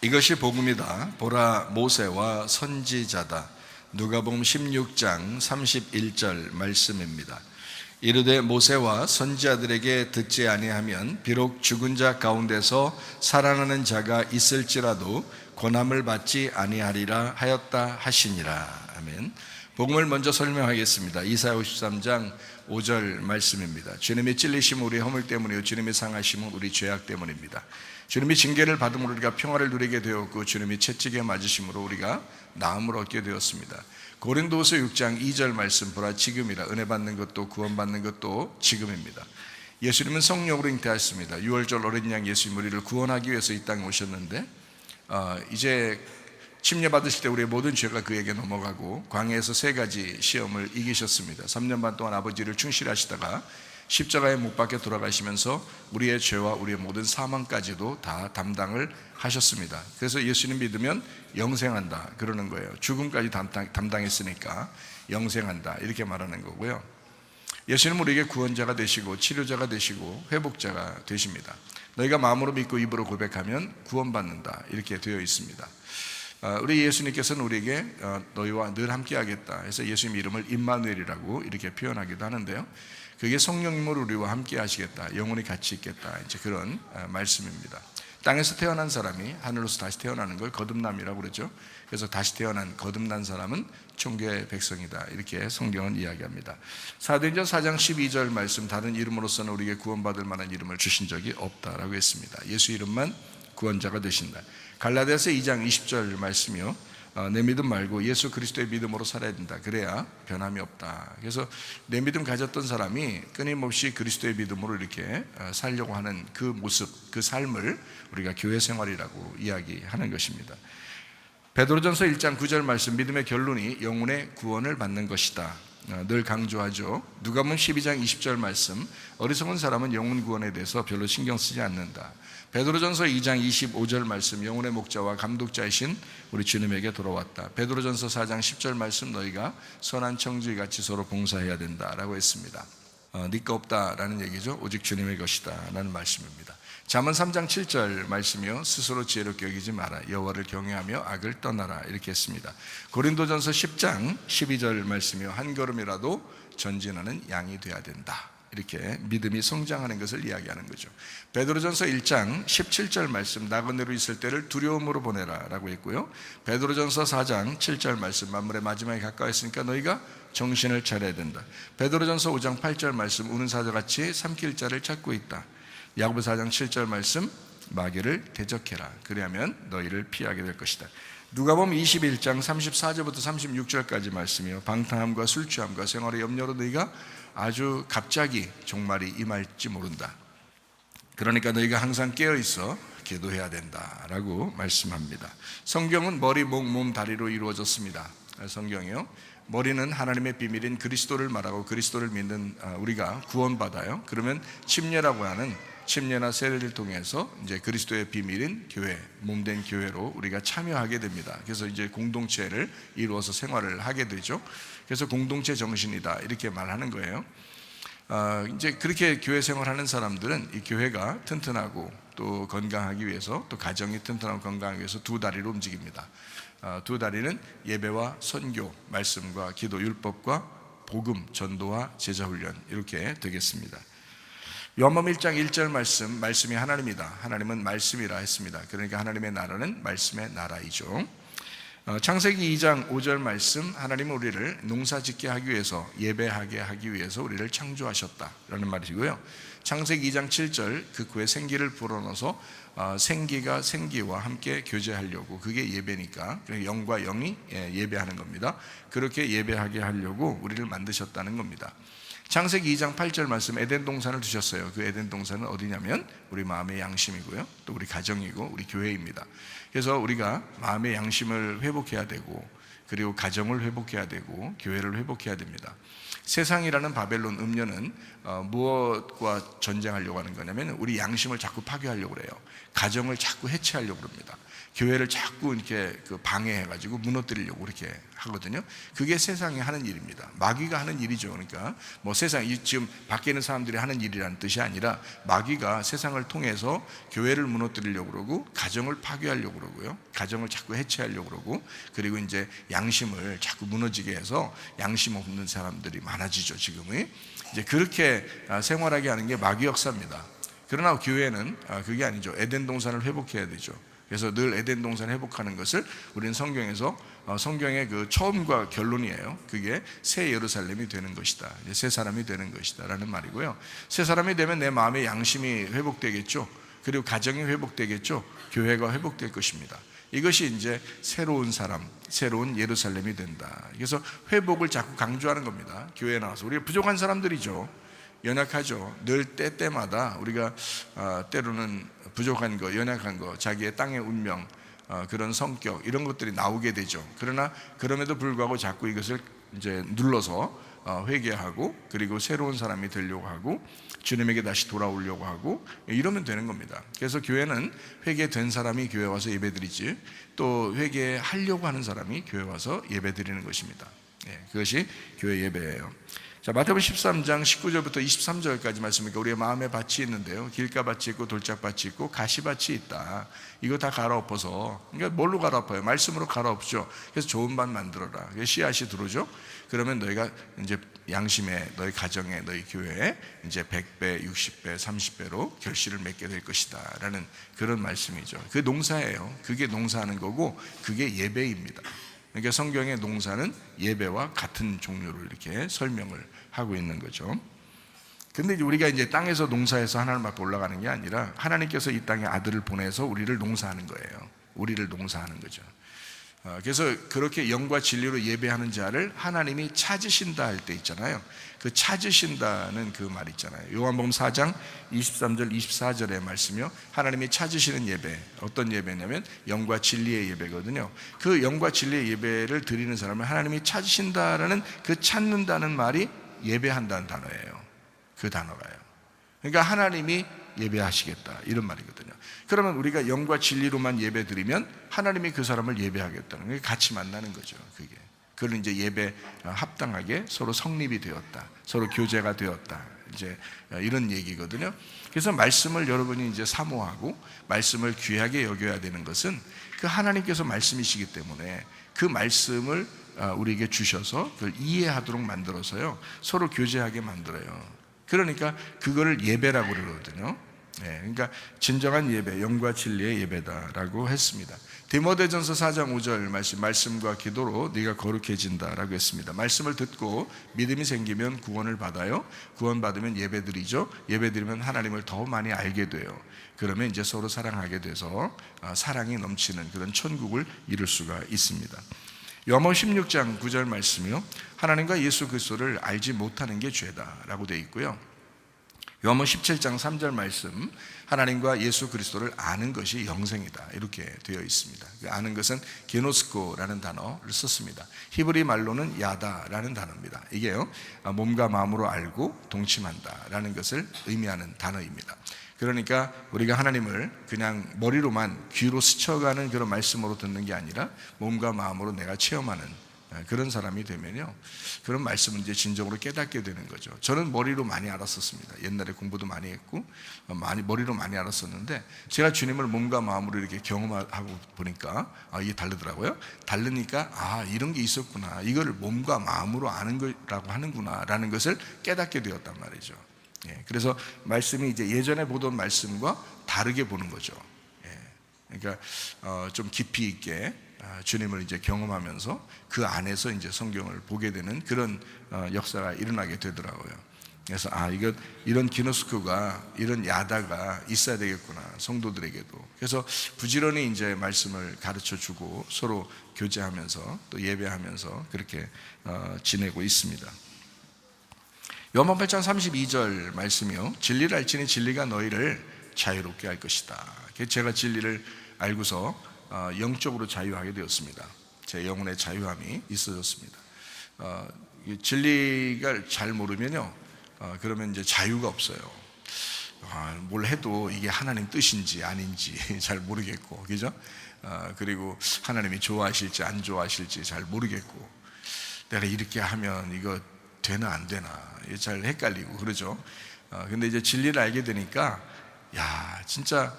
이것이 복음이다. 보라, 모세와 선지자다. 누가복음 16장 31절 말씀입니다. 이르되 모세와 선지자들에게 듣지 아니하면 비록 죽은 자 가운데서 살아나는 자가 있을지라도 고난을 받지 아니하리라 하였다 하시니라. 아멘. 복음을 먼저 설명하겠습니다. 이사야 53장 5절 말씀입니다. 주님이 찔리심은 우리 허물 때문이요 주님이 상하심은 우리 죄악 때문입니다. 주님이 징계를 받음으로 우리가 평화를 누리게 되었고 주님이 채찍에 맞으심으로 우리가 나음을 얻게 되었습니다. 고린도후서 6장 2절 말씀 보라 지금이라 은혜 받는 것도 구원받는 것도 지금입니다. 예수님은 성령으로 잉태하셨습니다. 6월절 어린 양 예수님 우리를 구원하기 위해서 이 땅에 오셨는데 이제 침례 받으실 때 우리의 모든 죄가 그에게 넘어가고 광야에서 세 가지 시험을 이기셨습니다. 3년 반 동안 아버지를 충실하시다가 십자가에 못 박혀 돌아가시면서 우리의 죄와 우리의 모든 사망까지도 다 담당을 하셨습니다. 그래서 예수님 믿으면 영생한다 그러는 거예요. 죽음까지 담당했으니까 영생한다 이렇게 말하는 거고요. 예수님은 우리에게 구원자가 되시고 치료자가 되시고 회복자가 되십니다. 너희가 마음으로 믿고 입으로 고백하면 구원받는다 이렇게 되어 있습니다. 우리 예수님께서는 우리에게 너희와 늘 함께하겠다 해서 예수님 이름을 임마누엘이라고 이렇게 표현하기도 하는데요. 그게 성령님으로 우리와 함께 하시겠다, 영원히 같이 있겠다 이제 그런 말씀입니다. 땅에서 태어난 사람이 하늘로서 다시 태어나는 걸 거듭남이라고 그러죠. 그래서 다시 태어난 거듭난 사람은 천국의 백성이다 이렇게 성경은 이야기합니다. 사도행전 4장 12절 말씀 다른 이름으로서는 우리에게 구원받을 만한 이름을 주신 적이 없다라고 했습니다. 예수 이름만 구원자가 되신다. 갈라디아서 2장 20절 말씀이요. 내 믿음 말고 예수 그리스도의 믿음으로 살아야 된다. 그래야 변함이 없다. 그래서 내 믿음 가졌던 사람이 끊임없이 그리스도의 믿음으로 이렇게 살려고 하는 그 모습, 그 삶을 우리가 교회 생활이라고 이야기하는 것입니다. 베드로전서 1장 9절 말씀 믿음의 결론이 영혼의 구원을 받는 것이다. 늘 강조하죠. 누가복음 12장 20절 말씀 어리석은 사람은 영혼 구원에 대해서 별로 신경 쓰지 않는다. 베드로전서 2장 25절 말씀 영혼의 목자와 감독자이신 우리 주님에게 돌아왔다. 베드로전서 4장 10절 말씀 너희가 선한 청지기 같이 서로 봉사해야 된다라고 했습니다. 네 거 없다라는 얘기죠. 오직 주님의 것이다 라는 말씀입니다. 잠언 3장 7절 말씀이요. 스스로 지혜롭게 여기지 마라. 여호와를 경외하며 악을 떠나라 이렇게 했습니다. 고린도전서 10장 12절 말씀이요. 한 걸음이라도 전진하는 양이 돼야 된다. 이렇게 믿음이 성장하는 것을 이야기하는 거죠. 베드로전서 1장 17절 말씀 나그네로 있을 때를 두려움으로 보내라 라고 했고요. 베드로전서 4장 7절 말씀 만물의 마지막에 가까웠으니까 너희가 정신을 차려야 된다. 베드로전서 5장 8절 말씀 우는 사자같이 삼킬 자를 찾고 있다. 야고보 4장 7절 말씀 마귀를 대적해라. 그리하면 너희를 피하게 될 것이다. 누가복음 21장 34절부터 36절까지 말씀이요. 방탕함과 술 취함과 생활의 염려로 너희가 아주 갑자기 종말이 임할지 모른다. 그러니까 너희가 항상 깨어있어 기도해야 된다라고 말씀합니다. 성경은 머리, 목, 몸, 다리로 이루어졌습니다. 성경이요. 머리는 하나님의 비밀인 그리스도를 말하고 그리스도를 믿는 우리가 구원받아요. 그러면 침례라고 하는 침례나 세례를 통해서 이제 그리스도의 비밀인 교회, 몸된 교회로 우리가 참여하게 됩니다. 그래서 이제 공동체를 이루어서 생활을 하게 되죠. 그래서 공동체 정신이다 이렇게 말하는 거예요. 이제 그렇게 교회 생활하는 사람들은 이 교회가 튼튼하고 또 건강하기 위해서 또 가정이 튼튼하고 건강하기 위해서 두 다리로 움직입니다. 두 다리는 예배와 선교, 말씀과 기도, 율법과 복음, 전도와 제자훈련 이렇게 되겠습니다. 요한복음 1장 1절 말씀이 하나님이다. 하나님은 말씀이라 했습니다. 그러니까 하나님의 나라는 말씀의 나라이죠. 창세기 2장 5절 말씀 하나님은 우리를 농사짓게 하기 위해서 예배하게 하기 위해서 우리를 창조하셨다라는 말이고요. 창세기 2장 7절 그 후에 생기를 불어넣어서 생기가 생기와 함께 교제하려고 그게 예배니까 영과 영이 예배하는 겁니다. 그렇게 예배하게 하려고 우리를 만드셨다는 겁니다. 창세기 2장 8절 말씀 에덴 동산을 두셨어요. 그 에덴 동산은 어디냐면 우리 마음의 양심이고요. 또 우리 가정이고 우리 교회입니다. 그래서 우리가 마음의 양심을 회복해야 되고 그리고 가정을 회복해야 되고 교회를 회복해야 됩니다. 세상이라는 바벨론 음녀는 무엇과 전쟁하려고 하는 거냐면 우리 양심을 자꾸 파괴하려고 그래요. 가정을 자꾸 해체하려고 합니다. 교회를 자꾸 이렇게 방해해가지고 무너뜨리려고 그렇게 하거든요. 그게 세상이 하는 일입니다. 마귀가 하는 일이죠. 그러니까 뭐 세상이 지금 밖에 있는 사람들이 하는 일이라는 뜻이 아니라 마귀가 세상을 통해서 교회를 무너뜨리려고 그러고 가정을 파괴하려고 그러고요. 가정을 자꾸 해체하려고 그러고, 그리고 이제 양심을 자꾸 무너지게 해서 양심 없는 사람들이 많아지죠. 지금은 이제 그렇게 생활하게 하는 게 마귀 역사입니다. 그러나 교회는 그게 아니죠. 에덴 동산을 회복해야 되죠. 그래서 늘 에덴 동산을 회복하는 것을 우리는 성경에서 성경의 그 처음과 결론이에요. 그게 새 예루살렘이 되는 것이다, 새 사람이 되는 것이다 라는 말이고요. 새 사람이 되면 내 마음의 양심이 회복되겠죠. 그리고 가정이 회복되겠죠. 교회가 회복될 것입니다. 이것이 이제 새로운 사람, 새로운 예루살렘이 된다. 그래서 회복을 자꾸 강조하는 겁니다. 교회에 나와서 우리가 부족한 사람들이죠. 연약하죠. 늘 때때마다 우리가 때로는 부족한 거, 연약한 거, 자기의 땅의 운명, 그런 성격, 이런 것들이 나오게 되죠. 그러나 그럼에도 불구하고 자꾸 이것을 이제 눌러서 회개하고, 그리고 새로운 사람이 되려고 하고, 주님에게 다시 돌아오려고 하고, 이러면 되는 겁니다. 그래서 교회는 회개된 사람이 교회 와서 예배드리지, 또 회개하려고 하는 사람이 교회 와서 예배드리는 것입니다. 그것이 교회 예배예요. 자, 마태복음 13장 19절부터 23절까지 말씀이니까 우리의 마음에 밭이 있는데요, 길가밭이 있고 돌짝밭이 있고 가시밭이 있다. 이거 다 갈아엎어서, 그러니까 뭘로 갈아엎어요? 말씀으로 갈아엎죠. 그래서 좋은 밭 만들어라. 씨앗이 들어오죠. 그러면 너희가 이제 양심에, 너희 가정에, 너희 교회에 이제 100배, 60배, 30배로 결실을 맺게 될 것이다 라는 그런 말씀이죠. 그게 농사예요. 그게 농사하는 거고, 그게 예배입니다. 그러니까 성경의 농사는 예배와 같은 종류로 이렇게 설명을 하고 있는 거죠. 근데 이제 우리가 이제 땅에서 농사해서 하나님 앞에 올라가는 게 아니라 하나님께서 이 땅에 아들을 보내서 우리를 농사하는 거예요. 우리를 농사하는 거죠. 그래서 그렇게 영과 진리로 예배하는 자를 하나님이 찾으신다 할 때 있잖아요. 그 찾으신다는 그 말 있잖아요. 요한복음 4장 23절 24절의 말씀이요, 하나님이 찾으시는 예배, 어떤 예배냐면 영과 진리의 예배거든요. 그 영과 진리의 예배를 드리는 사람을 하나님이 찾으신다라는 그 찾는다는 말이 예배한다는 단어예요. 그 단어가요. 그러니까 하나님이 예배하시겠다, 이런 말이거든요. 그러면 우리가 영과 진리로만 예배 드리면 하나님이 그 사람을 예배하겠다는 게 같이 만나는 거죠. 그걸 이제 예배 합당하게 서로 성립이 되었다, 서로 교제가 되었다, 이제 이런 얘기거든요. 그래서 말씀을 여러분이 이제 사모하고 말씀을 귀하게 여겨야 되는 것은 그 하나님께서 말씀이시기 때문에 그 말씀을 우리에게 주셔서 그걸 이해하도록 만들어서요, 서로 교제하게 만들어요. 그러니까 그거를 예배라고 그러거든요. 그러니까 진정한 예배, 영과 진리의 예배다라고 했습니다. 디모데전서 4장 5절 말씀과 기도로 네가 거룩해진다라고 했습니다. 말씀을 듣고 믿음이 생기면 구원을 받아요. 구원 받으면 예배드리죠. 예배드리면 하나님을 더 많이 알게 돼요. 그러면 이제 서로 사랑하게 돼서 사랑이 넘치는 그런 천국을 이룰 수가 있습니다. 요한복음 16장 9절 말씀이요, 하나님과 예수 그리스도를 알지 못하는 게 죄다라고 되어 있고요. 요한복음 17장 3절 말씀, 하나님과 예수 그리스도를 아는 것이 영생이다, 이렇게 되어 있습니다. 아는 것은 게노스코라는 단어를 썼습니다. 히브리 말로는 야다라는 단어입니다. 이게요, 몸과 마음으로 알고 동침한다라는 것을 의미하는 단어입니다. 그러니까 우리가 하나님을 그냥 머리로만, 귀로 스쳐가는 그런 말씀으로 듣는 게 아니라 몸과 마음으로 내가 체험하는 그런 사람이 되면요, 그런 말씀을 이제 진정으로 깨닫게 되는 거죠. 저는 머리로 많이 알았었습니다. 옛날에 공부도 많이 했고 머리로 많이 알았었는데, 제가 주님을 몸과 마음으로 이렇게 경험하고 보니까 이게 다르더라고요. 다르니까 이런 게 있었구나, 이거를 몸과 마음으로 아는 거라고 하는구나 라는 것을 깨닫게 되었단 말이죠. 그래서 말씀이 이제 예전에 보던 말씀과 다르게 보는 거죠. 그러니까 좀 깊이 있게 주님을 이제 경험하면서 그 안에서 이제 성경을 보게 되는 그런 역사가 일어나게 되더라고요. 그래서 이런 기노스코가, 이런 야다가 있어야 되겠구나, 성도들에게도. 그래서 부지런히 이제 말씀을 가르쳐 주고 서로 교제하면서 또 예배하면서 그렇게 지내고 있습니다. 요한복음 8장 32절 말씀이요, 진리를 알지니 진리가 너희를 자유롭게 할 것이다. 제가 진리를 알고서 영적으로 자유하게 되었습니다. 제 영혼의 자유함이 있어졌습니다. 진리가 잘 모르면요, 그러면 이제 자유가 없어요. 뭘 해도 이게 하나님 뜻인지 아닌지 잘 모르겠고, 그죠? 그리고 하나님이 좋아하실지 안 좋아하실지 잘 모르겠고, 내가 이렇게 하면 이거 되나 안 되나 잘 헷갈리고 그러죠. 근데 이제 진리를 알게 되니까 야, 진짜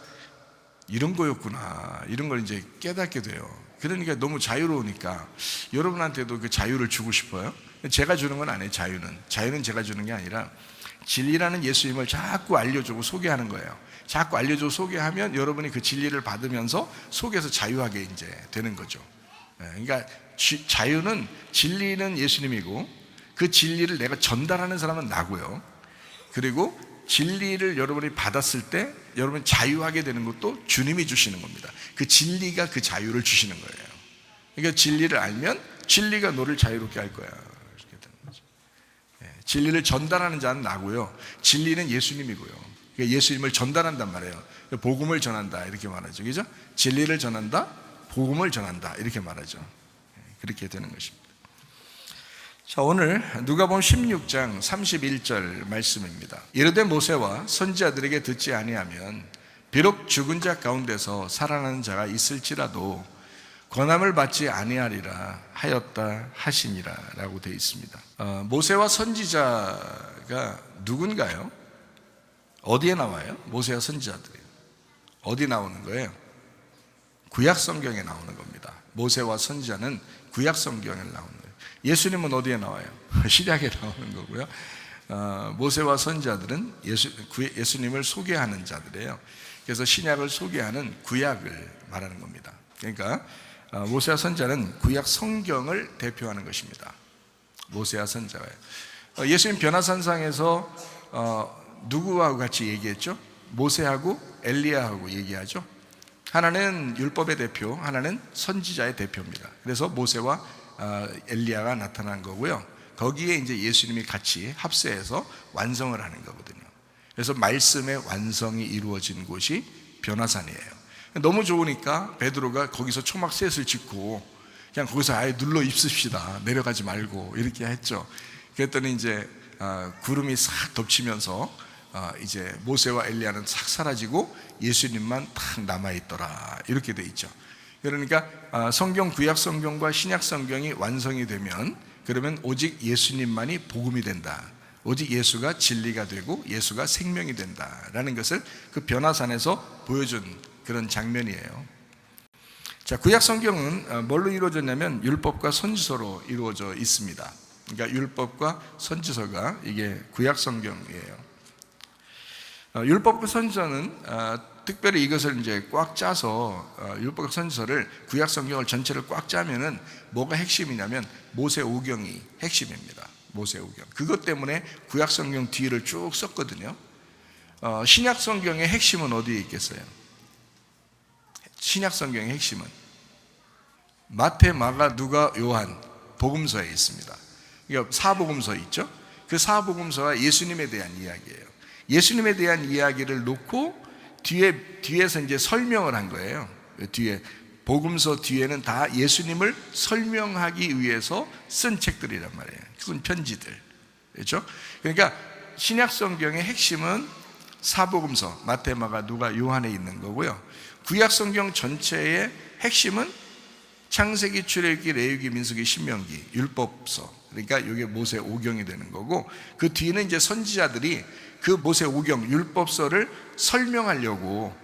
이런 거였구나, 이런 걸 이제 깨닫게 돼요. 그러니까 너무 자유로우니까 여러분한테도 그 자유를 주고 싶어요. 제가 주는 건 아니에요. 자유는 제가 주는 게 아니라 진리라는 예수님을 자꾸 알려주고 소개하는 거예요. 자꾸 알려주고 소개하면 여러분이 그 진리를 받으면서 속에서 자유하게 이제 되는 거죠. 그러니까 자유는, 진리는 예수님이고 그 진리를 내가 전달하는 사람은 나고요. 그리고 진리를 여러분이 받았을 때 여러분이 자유하게 되는 것도 주님이 주시는 겁니다. 그 진리가 그 자유를 주시는 거예요. 그러니까 진리를 알면 진리가 너를 자유롭게 할 거야. 이렇게 되는 거죠. 진리를 전달하는 자는 나고요. 진리는 예수님이고요. 그러니까 예수님을 전달한단 말이에요. 복음을 전한다 이렇게 말하죠. 그죠? 진리를 전한다, 복음을 전한다 이렇게 말하죠. 그렇게 되는 것입니다. 자, 오늘 누가복음 16장 31절 말씀입니다. 이르되 모세와 선지자들에게 듣지 아니하면 비록 죽은 자 가운데서 살아나는 자가 있을지라도 권함을 받지 아니하리라 하였다 하시니라 라고 되어 있습니다. 모세와 선지자가 누군가요? 어디에 나와요? 모세와 선지자들이 어디 나오는 거예요? 구약 성경에 나오는 겁니다. 모세와 선지자는 구약 성경에 나오는 거예요. 예수님은 어디에 나와요? 신약에 나오는 거고요. 모세와 선지자들은 예수님을 소개하는 자들이에요. 그래서 신약을 소개하는 구약을 말하는 겁니다. 그러니까 모세와 선지자는 구약 성경을 대표하는 것입니다. 모세와 선지자예요. 예수님 변화산상에서 누구하고 같이 얘기했죠? 모세하고 엘리야하고 얘기하죠. 하나는 율법의 대표, 하나는 선지자의 대표입니다. 그래서 모세와 엘리야가 나타난 거고요. 거기에 이제 예수님이 같이 합세해서 완성을 하는 거거든요. 그래서 말씀의 완성이 이루어진 곳이 변화산이에요. 너무 좋으니까 베드로가 거기서 초막셋을 짓고 그냥 거기서 아예 눌러 입습시다, 내려가지 말고 이렇게 했죠. 그랬더니 이제 구름이 싹 덮치면서 이제 모세와 엘리야는 싹 사라지고 예수님만 딱 남아있더라 이렇게 돼 있죠. 그러니까 성경, 구약 성경과 신약 성경이 완성이 되면 그러면 오직 예수님만이 복음이 된다, 오직 예수가 진리가 되고 예수가 생명이 된다라는 것을 그 변화산에서 보여준 그런 장면이에요. 자, 구약 성경은 뭘로 이루어졌냐면 율법과 선지서로 이루어져 있습니다. 그러니까 율법과 선지서가 이게 구약 성경이에요. 율법과 선지서는 특별히 이것을 이제 꽉 짜서 율법과 선지서를, 구약 성경을 전체를 꽉 짜면은 뭐가 핵심이냐면 모세오경이 핵심입니다. 모세오경. 그것 때문에 구약 성경 뒤를 쭉 썼거든요. 신약 성경의 핵심은 어디에 있겠어요? 신약 성경의 핵심은 마태, 마가, 누가, 요한 복음서에 있습니다. 그러니까 사복음서 있죠. 그 사복음서가 예수님에 대한 이야기예요. 예수님에 대한 이야기를 놓고 뒤에서 이제 설명을 한 거예요. 뒤에 복음서 뒤에는 다 예수님을 설명하기 위해서 쓴 책들이란 말이에요. 쓴 편지들, 그렇죠? 그러니까 신약 성경의 핵심은 사복음서 마태, 마가, 누가, 요한에 있는 거고요. 구약 성경 전체의 핵심은 창세기, 출애굽기, 레위기, 민수기, 신명기, 율법서. 그러니까 이게 모세오경이 되는 거고, 그 뒤는 이제 선지자들이 그 모세오경, 율법서를 설명하려고,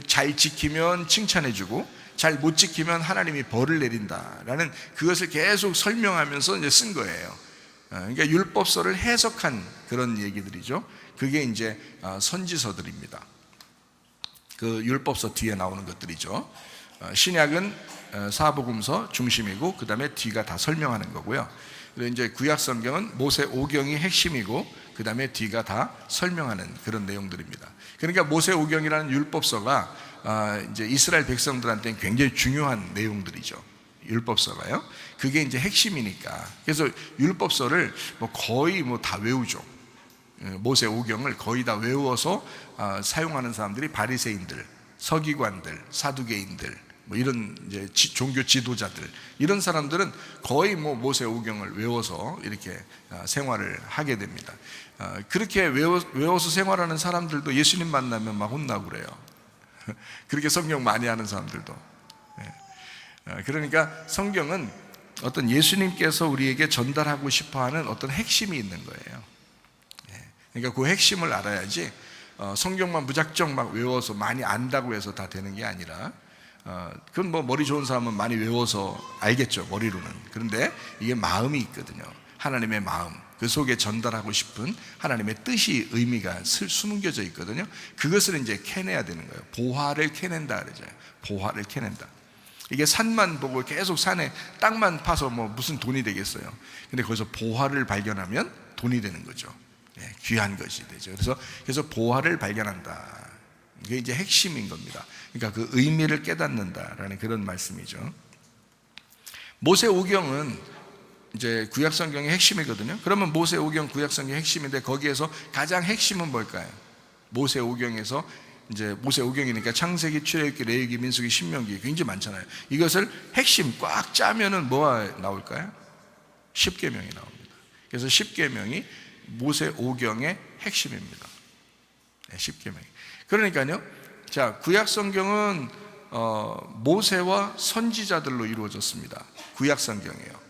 잘 지키면 칭찬해주고 잘 못 지키면 하나님이 벌을 내린다라는 그것을 계속 설명하면서 이제 쓴 거예요. 그러니까 율법서를 해석한 그런 얘기들이죠. 그게 이제 선지서들입니다. 그 율법서 뒤에 나오는 것들이죠. 신약은 사복음서 중심이고 그 다음에 뒤가 다 설명하는 거고요. 그리고 이제 구약 성경은 모세오경이 핵심이고 그 다음에 뒤가 다 설명하는 그런 내용들입니다. 그러니까 모세오경이라는 율법서가 이제 이스라엘 백성들한테는 굉장히 중요한 내용들이죠. 율법서가요. 그게 이제 핵심이니까. 그래서 율법서를 거의 다 외우죠. 모세오경을 거의 다 외워서 사용하는 사람들이 바리새인들, 서기관들, 사두개인들 뭐 이런 이제 종교 지도자들, 이런 사람들은 거의 뭐 모세오경을 외워서 이렇게 생활을 하게 됩니다. 그렇게 외워서 생활하는 사람들도 예수님 만나면 막 혼나고 그래요. 그렇게 성경 많이 하는 사람들도. 그러니까 성경은 어떤 예수님께서 우리에게 전달하고 싶어하는 어떤 핵심이 있는 거예요. 그러니까 그 핵심을 알아야지 성경만 무작정 막 외워서 많이 안다고 해서 다 되는 게 아니라, 그건 뭐 머리 좋은 사람은 많이 외워서 알겠죠, 머리로는. 그런데 이게 마음이 있거든요. 하나님의 마음, 그 속에 전달하고 싶은 하나님의 뜻이, 의미가 숨겨져 있거든요. 그것을 이제 캐내야 되는 거예요. 보화를 캐낸다 그러죠. 보화를 캐낸다. 이게 산만 보고 계속 산에 땅만 파서 뭐 무슨 돈이 되겠어요. 근데 거기서 보화를 발견하면 돈이 되는 거죠. 귀한 것이 되죠. 그래서 보화를 발견한다. 이게 이제 핵심인 겁니다. 그러니까 그 의미를 깨닫는다라는 그런 말씀이죠. 모세오경은 이제 구약성경의 핵심이거든요. 그러면 모세오경 구약성경의 핵심인데, 거기에서 가장 핵심은 뭘까요? 모세오경에서 이제 모세오경이니까 창세기, 출애굽기, 레위기, 민수기, 신명기 굉장히 많잖아요. 이것을 핵심 꽉 짜면은 뭐가 나올까요? 십계명이 나옵니다. 그래서 십계명이 모세오경의 핵심입니다. 십계명이. 그러니까요, 자, 구약성경은 모세와 선지자들로 이루어졌습니다. 구약성경이에요.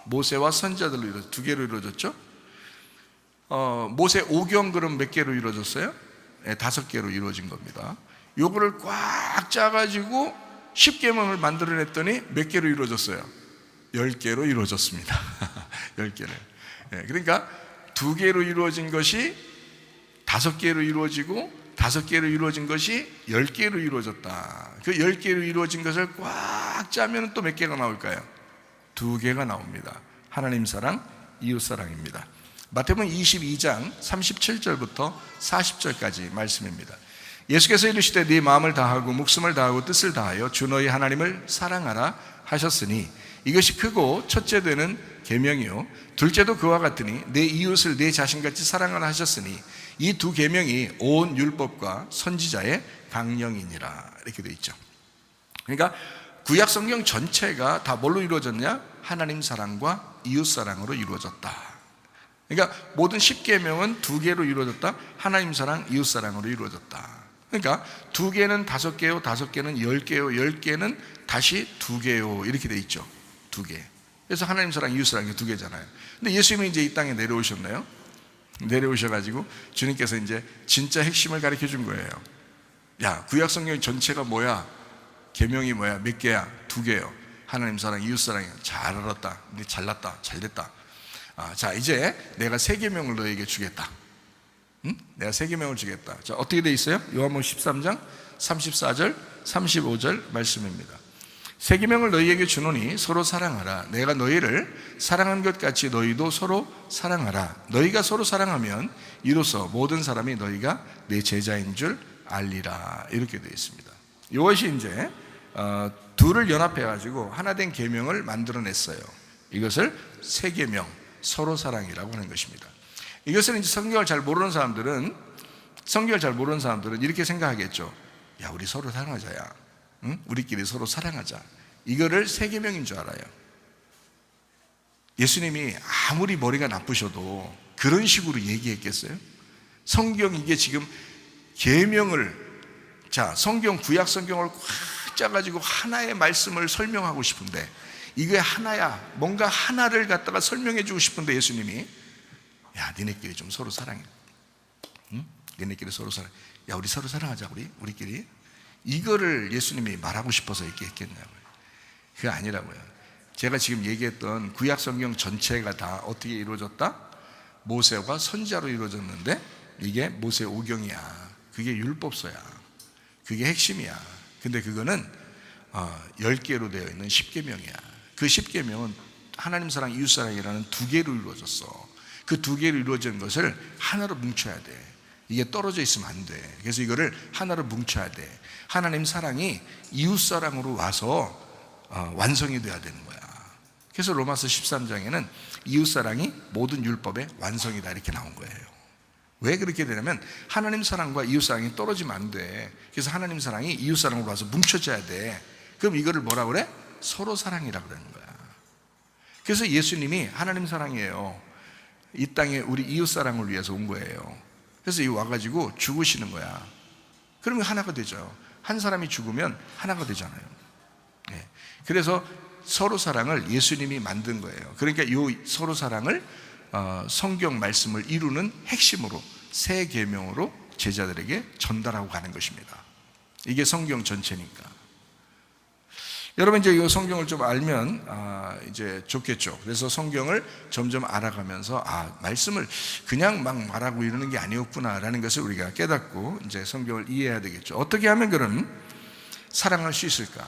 모세와 선지자들로 이루어졌죠. 두 개로 이루어졌죠. 모세오경 그럼 몇 개로 이루어졌어요? 5개로 이루어진 겁니다. 요거를 꽉 짜가지고 십계명을 만들어냈더니 몇 개로 이루어졌어요? 10개로 이루어졌습니다. 10개를. 그러니까 2개로 이루어진 것이 5개로 이루어지고, 5개로 이루어진 것이 10개로 이루어졌다. 그 10개로 이루어진 것을 꽉 짜면 또 몇 개가 나올까요? 2개가 나옵니다. 하나님 사랑, 이웃 사랑입니다. 마태복음 22장 37절부터 40절까지 말씀입니다. 예수께서 이르시되 네 마음을 다하고 목숨을 다하고 뜻을 다하여 주 너희 하나님을 사랑하라 하셨으니 이것이 크고 첫째 되는 계명이요 둘째도 그와 같으니 내 이웃을 내 자신같이 사랑하라 하셨으니 이 두 계명이 온 율법과 선지자의 강령이니라. 이렇게 되어 있죠. 그러니까 구약 성경 전체가 다 뭘로 이루어졌냐? 하나님 사랑과 이웃 사랑으로 이루어졌다. 그러니까 모든 10계명은 2개로 이루어졌다. 하나님 사랑, 이웃 사랑으로 이루어졌다. 그러니까 2개는 5개요, 5개는 10개요, 10개는 다시 2개요, 이렇게 돼 있죠. 2개. 그래서 하나님 사랑, 이웃 사랑이 2개잖아요. 근데 예수님이 이제 이 땅에 내려오셨나요? 내려오셔가지고 주님께서 이제 진짜 핵심을 가르쳐 준 거예요. 야, 구약 성경 전체가 뭐야? 계명이 뭐야? 몇 개야? 2개요. 하나님 사랑, 이웃 사랑이야. 잘 알았다. 네 잘났다. 잘됐다. 자, 이제 내가 3계명을 너에게 주겠다. 응? 내가 3계명을 주겠다. 자, 어떻게 돼 있어요? 요한복음 13장 34절 35절 말씀입니다. 3계명을 너희에게 주노니 서로 사랑하라. 내가 너희를 사랑한 것 같이 너희도 서로 사랑하라. 너희가 서로 사랑하면 이로써 모든 사람이 너희가 내 제자인 줄 알리라. 이렇게 되어 있습니다. 이것이 이제 둘을 연합해 가지고 하나 된 계명을 만들어냈어요. 이것을 3계명, 서로 사랑이라고 하는 것입니다. 이것을 이제 성경을 잘 모르는 사람들은 이렇게 생각하겠죠. 야, 우리 서로 사랑하자야. 응? 우리끼리 서로 사랑하자. 이거를 3계명인 줄 알아요. 예수님이 아무리 머리가 나쁘셔도 그런 식으로 얘기했겠어요? 성경 이게 지금 계명을, 자, 성경 구약 성경을 꽉 짜가지고 하나의 말씀을 설명하고 싶은데, 이게 하나야, 뭔가 하나를 갖다가 설명해 주고 싶은데 예수님이, 야, 니네끼리 좀 서로 사랑해. 응? 니네끼리 서로 사랑해. 야, 우리 서로 사랑하자. 우리끼리. 이거를 예수님이 말하고 싶어서 이렇게 했겠냐고요. 그게 아니라고요. 제가 지금 얘기했던 구약 성경 전체가 다 어떻게 이루어졌다? 모세와 선지자로 이루어졌는데, 이게 모세오경이야. 그게 율법서야. 그게 핵심이야. 근데 그거는 10개로 되어 있는 10계명이야. 그 10계명은 하나님 사랑, 이웃 사랑이라는 2개로 이루어졌어. 그 2개로 이루어진 것을 하나로 뭉쳐야 돼. 이게 떨어져 있으면 안 돼. 그래서 이거를 하나로 뭉쳐야 돼. 하나님 사랑이 이웃 사랑으로 와서 완성이 돼야 되는 거야. 그래서 로마서 13장에는 이웃 사랑이 모든 율법의 완성이다, 이렇게 나온 거예요. 왜 그렇게 되냐면 하나님 사랑과 이웃 사랑이 떨어지면 안 돼. 그래서 하나님 사랑이 이웃 사랑으로 와서 뭉쳐져야 돼. 그럼 이거를 뭐라 그래? 서로 사랑이라고 그러는 거야. 그래서 예수님이 하나님 사랑이에요. 이 땅에 우리 이웃 사랑을 위해서 온 거예요. 그래서 이 와가지고 죽으시는 거야. 그러면 하나가 되죠. 한 사람이 죽으면 하나가 되잖아요. 네. 그래서 서로 사랑을 예수님이 만든 거예요. 그러니까 이 서로 사랑을 성경 말씀을 이루는 핵심으로 새 계명으로 제자들에게 전달하고 가는 것입니다. 이게 성경 전체니까. 여러분 이제 이 성경을 좀 알면 이제 좋겠죠. 그래서 성경을 점점 알아가면서 말씀을 그냥 막 말하고 이러는 게 아니었구나라는 것을 우리가 깨닫고 이제 성경을 이해해야 되겠죠. 어떻게 하면 그런 사랑할 수 있을까?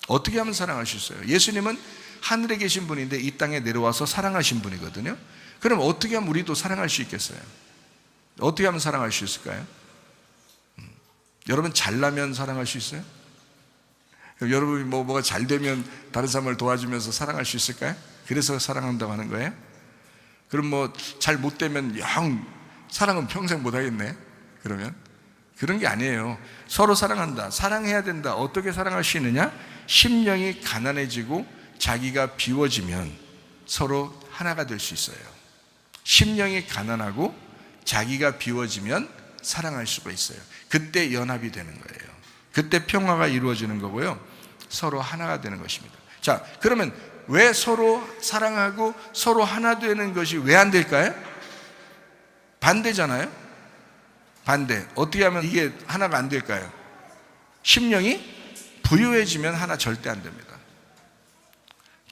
어떻게 하면 사랑할 수 있어요? 예수님은 하늘에 계신 분인데 이 땅에 내려와서 사랑하신 분이거든요. 그럼 어떻게 하면 우리도 사랑할 수 있겠어요? 어떻게 하면 사랑할 수 있을까요? 여러분 잘나면 사랑할 수 있어요? 여러분이 뭐가 잘 되면 다른 사람을 도와주면서 사랑할 수 있을까요? 그래서 사랑한다고 하는 거예요? 그럼 뭐 잘 못 되면 사랑은 평생 못 하겠네? 그러면? 그런 게 아니에요. 서로 사랑한다. 사랑해야 된다. 어떻게 사랑할 수 있느냐? 심령이 가난해지고 자기가 비워지면 서로 하나가 될 수 있어요. 심령이 가난하고 자기가 비워지면 사랑할 수가 있어요. 그때 연합이 되는 거예요. 그때 평화가 이루어지는 거고요. 서로 하나가 되는 것입니다. 자, 그러면 왜 서로 사랑하고 서로 하나 되는 것이 왜 안 될까요? 반대잖아요? 반대. 어떻게 하면 이게 하나가 안 될까요? 심령이 부유해지면 하나 절대 안 됩니다.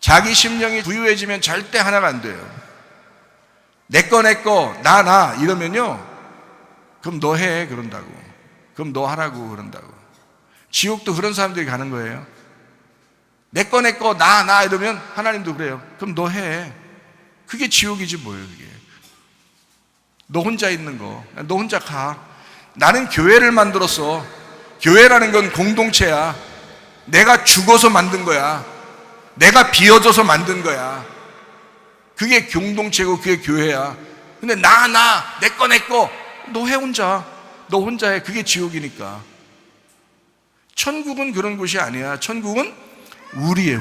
자기 심령이 부유해지면 절대 하나가 안 돼요. 내 거 나 이러면요, 그럼 너 해 그런다고. 그럼 너 하라고 그런다고. 지옥도 그런 사람들이 가는 거예요. 내 거 나 이러면 하나님도 그래요. 그럼 너 해. 그게 지옥이지 뭐예요 그게. 너 혼자 있는 거, 너 혼자 가. 나는 교회를 만들었어. 교회라는 건 공동체야. 내가 죽어서 만든 거야. 내가 비워져서 만든 거야. 그게 공동체고 그게 교회야. 근데 내 거 너 해 혼자. 너 혼자 해. 그게 지옥이니까. 천국은 그런 곳이 아니야. 천국은 우리의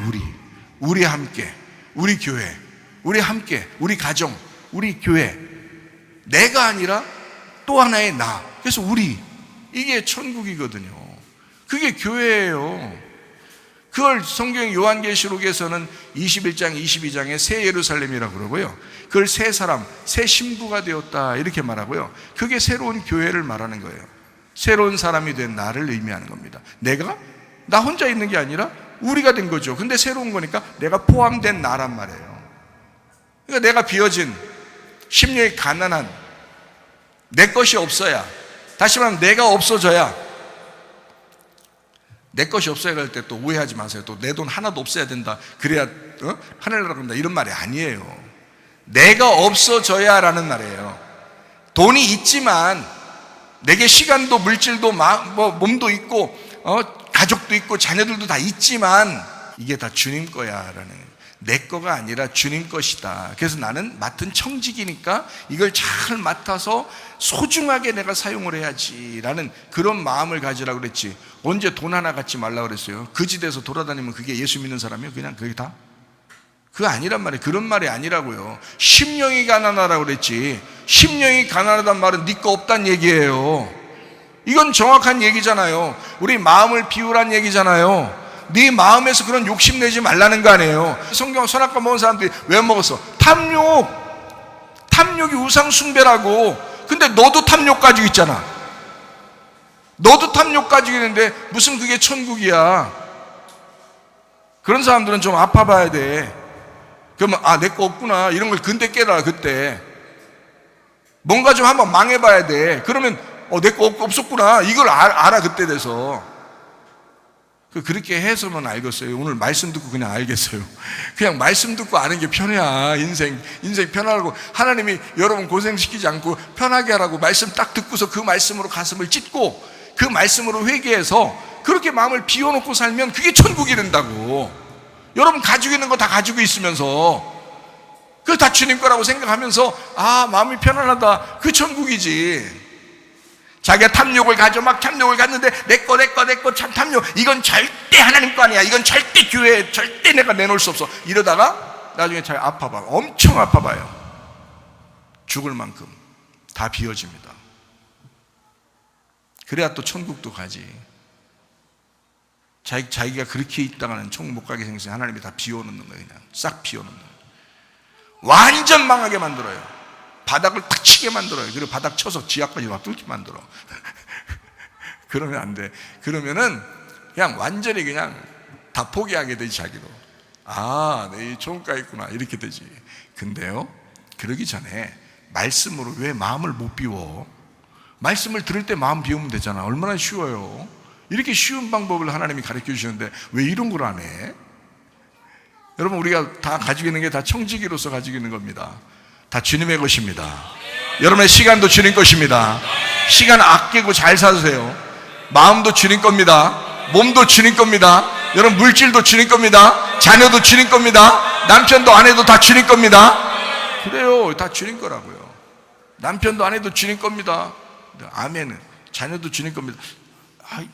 우리 함께, 우리 교회, 우리 함께, 우리 가정, 우리 교회. 내가 아니라 또 하나의 나. 그래서 이게 천국이거든요. 그게 교회예요. 그걸 성경 요한계시록에서는 21장, 22장에 새 예루살렘이라고 그러고요. 그걸 새 사람, 새 신부가 되었다 이렇게 말하고요. 그게 새로운 교회를 말하는 거예요. 새로운 사람이 된 나를 의미하는 겁니다. 나 혼자 있는 게 아니라 우리가 된 거죠. 근데 새로운 거니까 내가 포함된 나란 말이에요. 그러니까 내가 비워진, 심령이 가난한, 내 것이 없어야, 다시 말하면 내가 없어져야, 내 것이 없어야 할 때 또 오해하지 마세요. 또 내 돈 하나도 없어야 된다. 그래야 하늘을 나간다. 이런 말이 아니에요. 내가 없어져야라는 말이에요. 돈이 있지만 내게 시간도 물질도 몸도 있고 가족도 있고 자녀들도 다 있지만 이게 다 주님 거야라는, 내 거가 아니라 주님 것이다. 그래서 나는 맡은 청직이니까 이걸 잘 맡아서 소중하게 내가 사용을 해야지라는 그런 마음을 가지라고 그랬지. 언제 돈 하나 갖지 말라고 그랬어요? 거지돼서 돌아다니면 그게 예수 믿는 사람이에요? 그냥 그게 다? 그거 아니란 말이에요. 그런 말이 아니라고요. 심령이 가난하라고 그랬지. 심령이 가난하단 말은 네 거 없단 얘기예요. 이건 정확한 얘기잖아요. 우리 마음을 비우란 얘기잖아요. 네 마음에서 그런 욕심 내지 말라는 거 아니에요. 성경 선악과 먹은 사람들이 왜 먹었어? 탐욕이 우상 숭배라고. 근데 너도 탐욕 가지고 있잖아. 너도 탐욕 가지고 있는데 무슨 그게 천국이야. 그런 사람들은 좀 아파봐야 돼. 그러면 내 거 없구나 이런 걸 근데 깨달아. 그때 뭔가 좀 한번 망해봐야 돼. 그러면 내 거 없었구나 이걸 알아. 그때 돼서 그렇게 해서만 알겠어요. 오늘 말씀 듣고 그냥 알겠어요. 그냥 말씀 듣고 아는 게 편해야. 인생 편하고, 하나님이 여러분 고생시키지 않고 편하게 하라고 말씀 딱 듣고서 그 말씀으로 가슴을 찢고 그 말씀으로 회개해서 그렇게 마음을 비워놓고 살면 그게 천국이 된다고. 여러분 가지고 있는 거 다 가지고 있으면서 그거 다 주님 거라고 생각하면서 마음이 편안하다. 그 천국이지. 자기가 탐욕을 가져 막 탐욕을 갖는데 내꺼 탐욕, 이건 절대 하나님 거 아니야, 이건 절대 교회에 절대 내가 내놓을 수 없어. 이러다가 나중에 잘 아파봐요. 엄청 아파봐요. 죽을 만큼 다 비워집니다. 그래야 또 천국도 가지. 자기가 그렇게 있다가는 천국 못 가게 생겨서 하나님이 다 비워놓는 거예요. 그냥 싹 비워놓는 거예요. 완전 망하게 만들어요. 바닥을 탁 치게 만들어요. 그리고 바닥 쳐서 지하까지 막 뚫게 만들어. 그러면 안 돼. 그러면은 그냥 완전히 그냥 다 포기하게 되지. 자기도 내 천국가 있구나 이렇게 되지. 근데요, 그러기 전에 말씀으로 왜 마음을 못 비워? 말씀을 들을 때 마음 비우면 되잖아. 얼마나 쉬워요. 이렇게 쉬운 방법을 하나님이 가르쳐 주셨는데 왜 이런 걸 안 해? 여러분, 우리가 다 가지고 있는 게 다 청지기로서 가지고 있는 겁니다. 다 주님의 것입니다. 여러분의 시간도 주님 것입니다. 시간 아끼고 잘 사세요. 마음도 주님 겁니다. 몸도 주님 겁니다. 여러분, 물질도 주님 겁니다. 자녀도 주님 겁니다. 남편도 아내도 다 주님 겁니다. 그래요, 다 주님 거라고요. 남편도 아내도 주님 겁니다. 아멘은 자녀도 주님 겁니다. 아멘.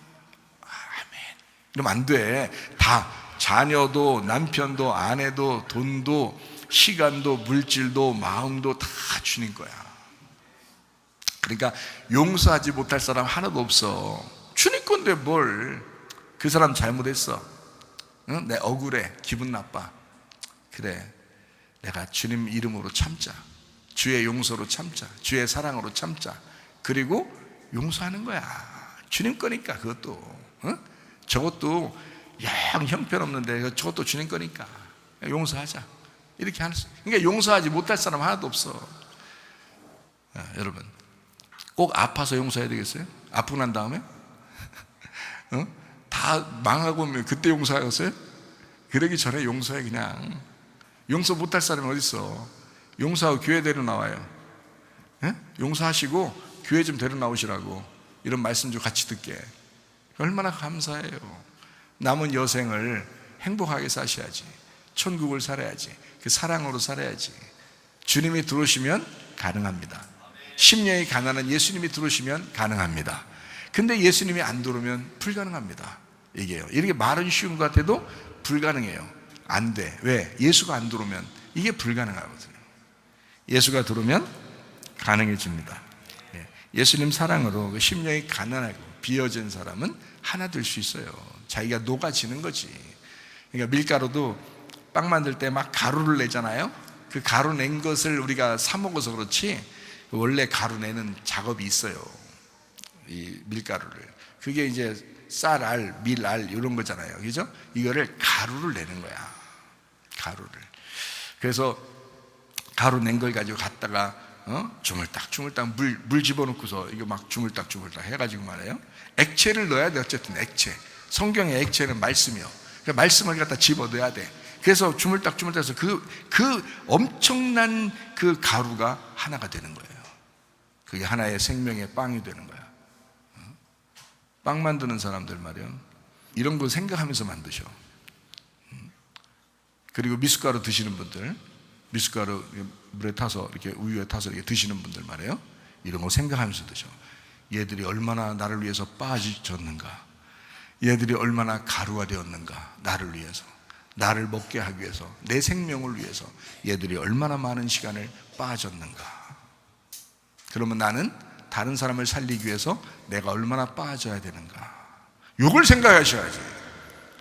이러면 안 돼. 다 자녀도 남편도 아내도 돈도 시간도 물질도 마음도 다 주님 거야. 그러니까 용서하지 못할 사람 하나도 없어. 주님 건데 뭘. 그 사람 잘못했어. 응? 내 억울해. 기분 나빠. 그래, 내가 주님 이름으로 참자. 주의 용서로 참자. 주의 사랑으로 참자. 그리고 용서하는 거야. 주님 거니까. 그것도 저것도 영 형편없는데 저것도 주님 거니까 용서하자. 이렇게 하는. 그러니까 용서하지 못할 사람 하나도 없어. 여러분, 꼭 아파서 용서해야 되겠어요? 아프고 난 다음에 다 망하고 그때 용서하겠어요? 그러기 전에 용서해. 그냥 용서 못할 사람이 어디 있어? 용서하고 교회 데려 나와요. 용서하시고 교회 좀 데려 나오시라고. 이런 말씀 좀 같이 듣게. 얼마나 감사해요. 남은 여생을 행복하게 사셔야지. 천국을 살아야지. 그 사랑으로 살아야지. 주님이 들어오시면 가능합니다. 심령이 가난한 예수님이 들어오시면 가능합니다. 근데 예수님이 안 들어오면 불가능합니다. 이게요, 이렇게 말은 쉬운 것 같아도 불가능해요. 안 돼. 왜? 예수가 안 들어오면 이게 불가능하거든요. 예수가 들어오면 가능해집니다. 예수님 사랑으로 그 심령이 가난하고 비어진 사람은 하나 될 수 있어요. 자기가 녹아지는 거지. 그러니까 밀가루도 빵 만들 때 막 가루를 내잖아요. 그 가루 낸 것을 우리가 사 먹어서 그렇지 원래 가루 내는 작업이 있어요. 이 밀가루를. 그게 이제 쌀알, 밀알 이런 거잖아요. 그죠? 이거를 가루를 내는 거야. 가루를. 그래서 가루 낸 걸 가지고 갖다가 주물딱 물 집어넣고서 이거 막 주물딱 해가지고 말이에요. 액체를 넣어야 돼. 어쨌든 액체. 성경의 액체는 말씀이요. 그러니까 말씀을 갖다 집어 넣어야 돼. 그래서 주물딱 해서 그 엄청난 그 가루가 하나가 되는 거예요. 그게 하나의 생명의 빵이 되는 거야. 빵 만드는 사람들 말이야, 이런 거 생각하면서 만드셔. 그리고 미숫가루 드시는 분들, 미숫가루 물에 타서 이렇게 우유에 타서 이렇게 드시는 분들 말이에요, 이런 거 생각하면서 드셔. 얘들이 얼마나 나를 위해서 빠져졌는가, 얘들이 얼마나 가루가 되었는가, 나를 위해서, 나를 먹게 하기 위해서, 내 생명을 위해서 얘들이 얼마나 많은 시간을 빠졌는가. 그러면 나는 다른 사람을 살리기 위해서 내가 얼마나 빠져야 되는가. 이걸 생각하셔야지.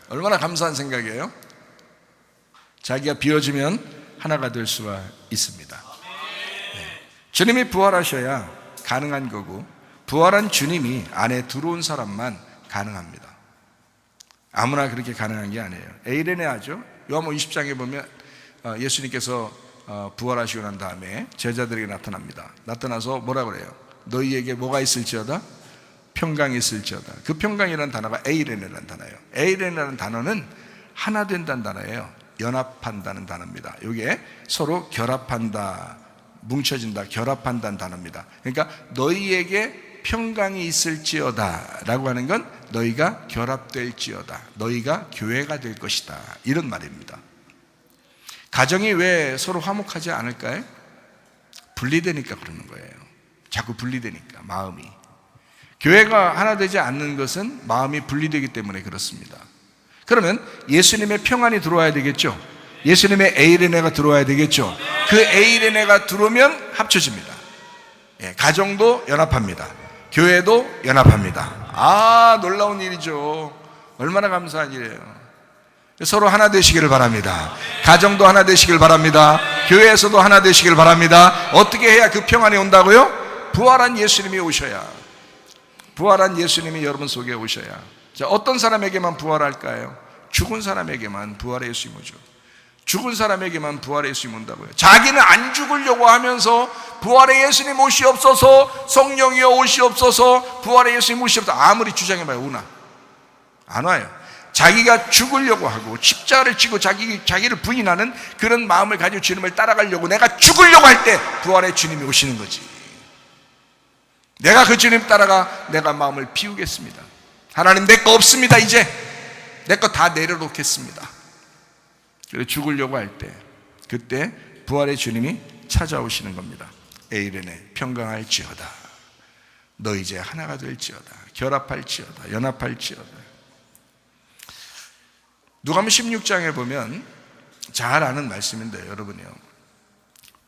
얼마나 감사한 생각이에요. 자기가 비워지면 하나가 될 수가 있습니다. 주님이 부활하셔야 가능한 거고, 부활한 주님이 안에 들어온 사람만 가능합니다. 아무나 그렇게 가능한 게 아니에요. 에이레네 하죠. 요한복음 20장에 보면 예수님께서 부활하시고 난 다음에 제자들에게 나타납니다. 나타나서 뭐라 그래요? 너희에게 뭐가 있을지어다? 평강이 있을지어다. 그 평강이라는 단어가 에이레네라는 단어예요. 에이레네라는 단어는 하나 된다는 단어예요. 연합한다는 단어입니다. 이게 서로 결합한다, 뭉쳐진다, 결합한다는 단어입니다. 그러니까 너희에게 평강이 있을지어다 라고 하는 건 너희가 결합될지어다, 너희가 교회가 될 것이다, 이런 말입니다. 가정이 왜 서로 화목하지 않을까요? 분리되니까 그러는 거예요. 자꾸 분리되니까, 마음이. 교회가 하나 되지 않는 것은 마음이 분리되기 때문에 그렇습니다. 그러면 예수님의 평안이 들어와야 되겠죠. 예수님의 에이레네가 들어와야 되겠죠. 그 에이레네가 들어오면 합쳐집니다. 가정도 연합합니다. 교회도 연합합니다. 놀라운 일이죠. 얼마나 감사한 일이에요. 서로 하나 되시기를 바랍니다. 가정도 하나 되시길 바랍니다. 교회에서도 하나 되시길 바랍니다. 어떻게 해야 그 평안이 온다고요? 부활한 예수님이 오셔야, 부활한 예수님이 여러분 속에 오셔야. 자, 어떤 사람에게만 부활할까요? 죽은 사람에게만 부활의 예수님 오죠. 죽은 사람에게만 부활의 예수님 온다고요. 자기는 안 죽으려고 하면서 부활의 예수님 오시옵소서, 성령이여 오시옵소서, 부활의 예수님 오시옵소서 아무리 주장해봐요. 오나? 안 와요. 자기가 죽으려고 하고 십자가를 지고 자기를 부인하는 그런 마음을 가지고 주님을 따라가려고, 내가 죽으려고 할 때 부활의 주님이 오시는 거지. 내가 그 주님 따라가 내가 마음을 비우겠습니다. 하나님, 내 거 없습니다. 이제 내 거 다 내려놓겠습니다. 그래서 죽으려고 할 때, 그때 부활의 주님이 찾아오시는 겁니다. 에이레네, 평강할지어다. 너 이제 하나가 될지어다. 결합할지어다. 연합할지어다. 누가복음 16장에 보면 잘 아는 말씀인데 여러분이요,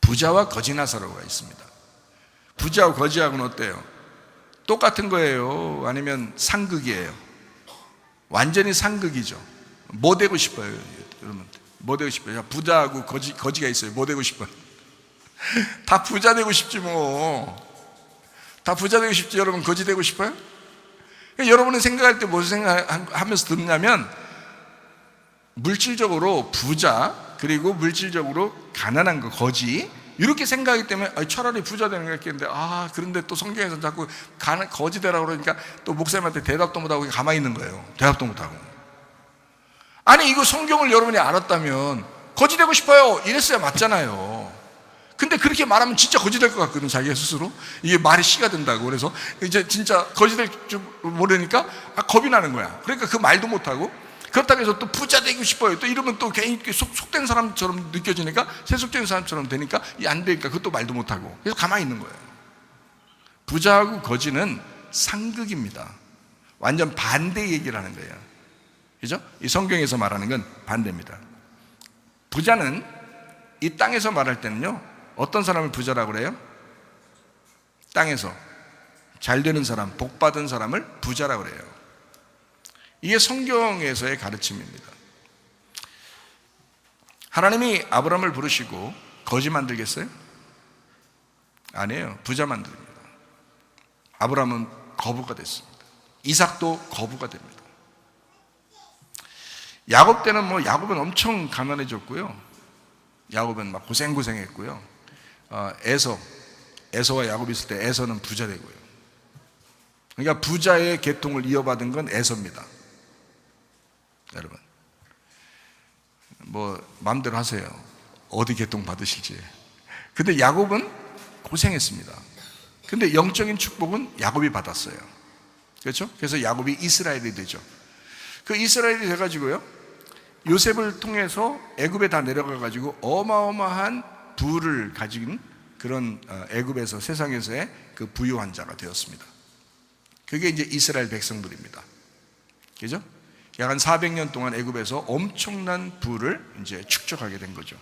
부자와 거지 나사로가 있습니다. 부자하고 거지하고는 어때요? 똑같은 거예요? 아니면 상극이에요? 완전히 상극이죠. 뭐 되고 싶어요? 여러분, 뭐 되고 싶어요? 부자하고 거지가 있어요. 뭐 되고 싶어요? 다 부자 되고 싶지 뭐. 다 부자 되고 싶지. 여러분 거지 되고 싶어요? 여러분은 생각할 때 무슨 생각하면서 듣냐면, 물질적으로 부자, 그리고 물질적으로 가난한 거, 거지, 이렇게 생각하기 때문에 차라리 부자 되는 게 낫겠는데, 그런데 또 성경에서 자꾸 거지 되라고 그러니까 또 목사님한테 대답도 못하고 가만히 있는 거예요. 대답도 못하고. 아니, 이거 성경을 여러분이 알았다면 거지 되고 싶어요 이랬어야 맞잖아요. 근데 그렇게 말하면 진짜 거지 될 것 같거든, 자기가 스스로. 이게 말이 씨가 된다고. 그래서 이제 진짜 거지 될 줄 모르니까 겁이 나는 거야. 그러니까 그 말도 못하고, 그렇다고 해서 또 부자 되고 싶어요 또 이러면 또 괜히 속된 사람처럼 느껴지니까, 세속적인 사람처럼 되니까 안 되니까 그것도 말도 못하고, 그래서 가만히 있는 거예요. 부자하고 거지는 상극입니다. 완전 반대 얘기를 하는 거예요. 그죠? 이 성경에서 말하는 건 반대입니다. 부자는 이 땅에서 말할 때는요, 어떤 사람을 부자라고 그래요? 땅에서 잘 되는 사람, 복 받은 사람을 부자라고 그래요. 이게 성경에서의 가르침입니다. 하나님이 아브라함을 부르시고 거지 만들겠어요? 아니에요. 부자 만듭니다. 아브라함은 거부가 됐습니다. 이삭도 거부가 됩니다. 야곱 때는 야곱은 엄청 가난해졌고요. 야곱은 막 고생했고요. 에서와 야곱이 있을 때 에서는 부자 되고요. 그러니까 부자의 계통을 이어받은 건 에서입니다. 여러분, 마음대로 하세요. 어디 계통 받으실지. 근데 야곱은 고생했습니다. 근데 영적인 축복은 야곱이 받았어요. 그렇죠? 그래서 야곱이 이스라엘이 되죠. 그 이스라엘이 돼가지고요, 요셉을 통해서 애굽에 다 내려가가지고 어마어마한 부를 가진 그런 애굽에서, 세상에서의 그 부유한 자가 되었습니다. 그게 이제 이스라엘 백성들입니다. 그죠? 약 한 400년 동안 애굽에서 엄청난 부를 이제 축적하게 된 거죠.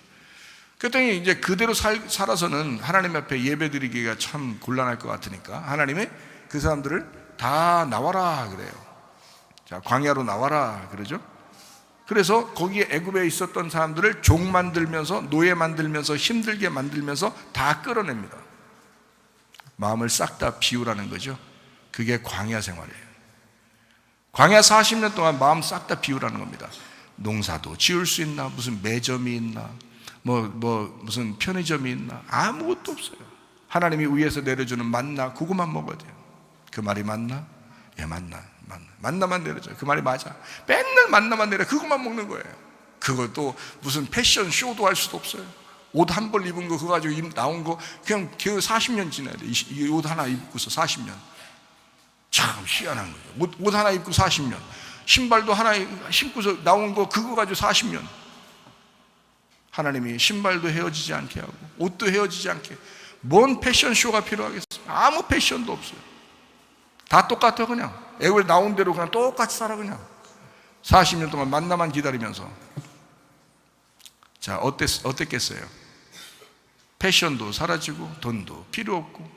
그랬더니 이제 그대로 살아서는 하나님 앞에 예배드리기가 참 곤란할 것 같으니까 하나님이 그 사람들을 다 나와라 그래요. 자, 광야로 나와라 그러죠. 그래서 거기에 애굽에 있었던 사람들을 종 만들면서, 노예 만들면서, 힘들게 만들면서 다 끌어냅니다. 마음을 싹 다 비우라는 거죠. 그게 광야 생활이에요. 광야 40년 동안 마음 싹 다 비우라는 겁니다. 농사도 지을 수 있나? 무슨 매점이 있나? 무슨 편의점이 있나? 아무것도 없어요. 하나님이 위에서 내려주는 만나, 그거만 먹어야 돼요. 그 말이 맞나? 예, 만나만 내려줘요. 그 말이 맞아. 맨날 만나만 내려, 그것만 먹는 거예요. 그것도 무슨 패션 쇼도 할 수도 없어요. 옷 한 벌 입은 거 그거 가지고 나온 거 그냥 40년 지나야 돼. 이 옷 하나 입고서 40년. 참 희한한 거예요. 옷 하나 입고 40년. 신발도 하나 신고서 나온 거 그거 가지고 40년. 하나님이 신발도 헤어지지 않게 하고 옷도 헤어지지 않게, 뭔 패션쇼가 필요하겠어요? 아무 패션도 없어요. 다 똑같아. 그냥 애굽에 나온 대로 그냥 똑같이 살아. 그냥 40년 동안 만나만 기다리면서. 자, 어땠겠어요? 패션도 사라지고 돈도 필요 없고,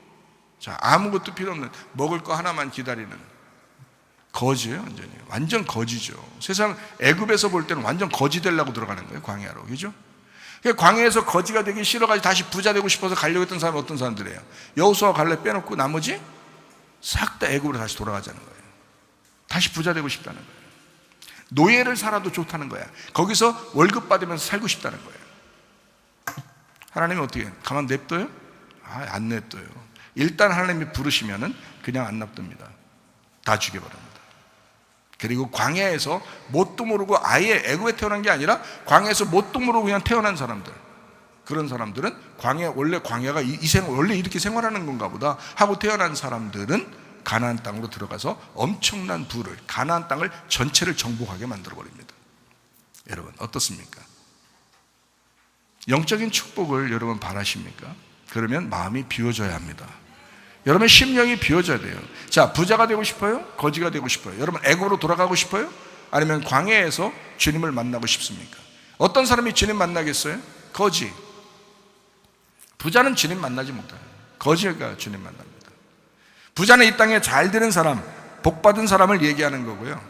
자, 아무것도 필요 없는 먹을 거 하나만 기다리는 거지예요. 완전 거지죠. 세상 애굽에서 볼 때는 완전 거지 되려고 들어가는 거예요, 광야로. 그죠? 광야에서 거지가 되기 싫어가지고 다시 부자 되고 싶어서 가려고 했던 사람이 어떤 사람들이에요? 여호수아 갈렙 빼놓고 나머지 싹 다 애굽으로 다시 돌아가자는 거예요. 다시 부자 되고 싶다는 거예요. 노예를 살아도 좋다는 거야. 거기서 월급 받으면서 살고 싶다는 거예요. 하나님이 어떻게 해요? 가만 냅둬요? 안 냅둬요. 일단 하나님이 부르시면은 그냥 안 냅둡니다. 다 죽여버립니다. 그리고 광야에서 뭣도 모르고, 아예 애굽에 태어난 게 아니라 광야에서 뭣도 모르고 그냥 태어난 사람들, 그런 사람들은 원래 광야가 원래 이렇게 생활하는 건가 보다 하고 태어난 사람들은 가나안 땅으로 들어가서 엄청난 부를, 가나안 땅을 전체를 정복하게 만들어 버립니다. 여러분 어떻습니까? 영적인 축복을 여러분 바라십니까? 그러면 마음이 비워져야 합니다. 여러분 심령이 비워져야 돼요. 자, 부자가 되고 싶어요? 거지가 되고 싶어요? 여러분 애굽으로 돌아가고 싶어요? 아니면 광야에서 주님을 만나고 싶습니까? 어떤 사람이 주님 만나겠어요? 거지. 부자는 주님 만나지 못해요. 거지가 주님 만납니다. 부자는 이 땅에 잘 되는 사람, 복 받은 사람을 얘기하는 거고요.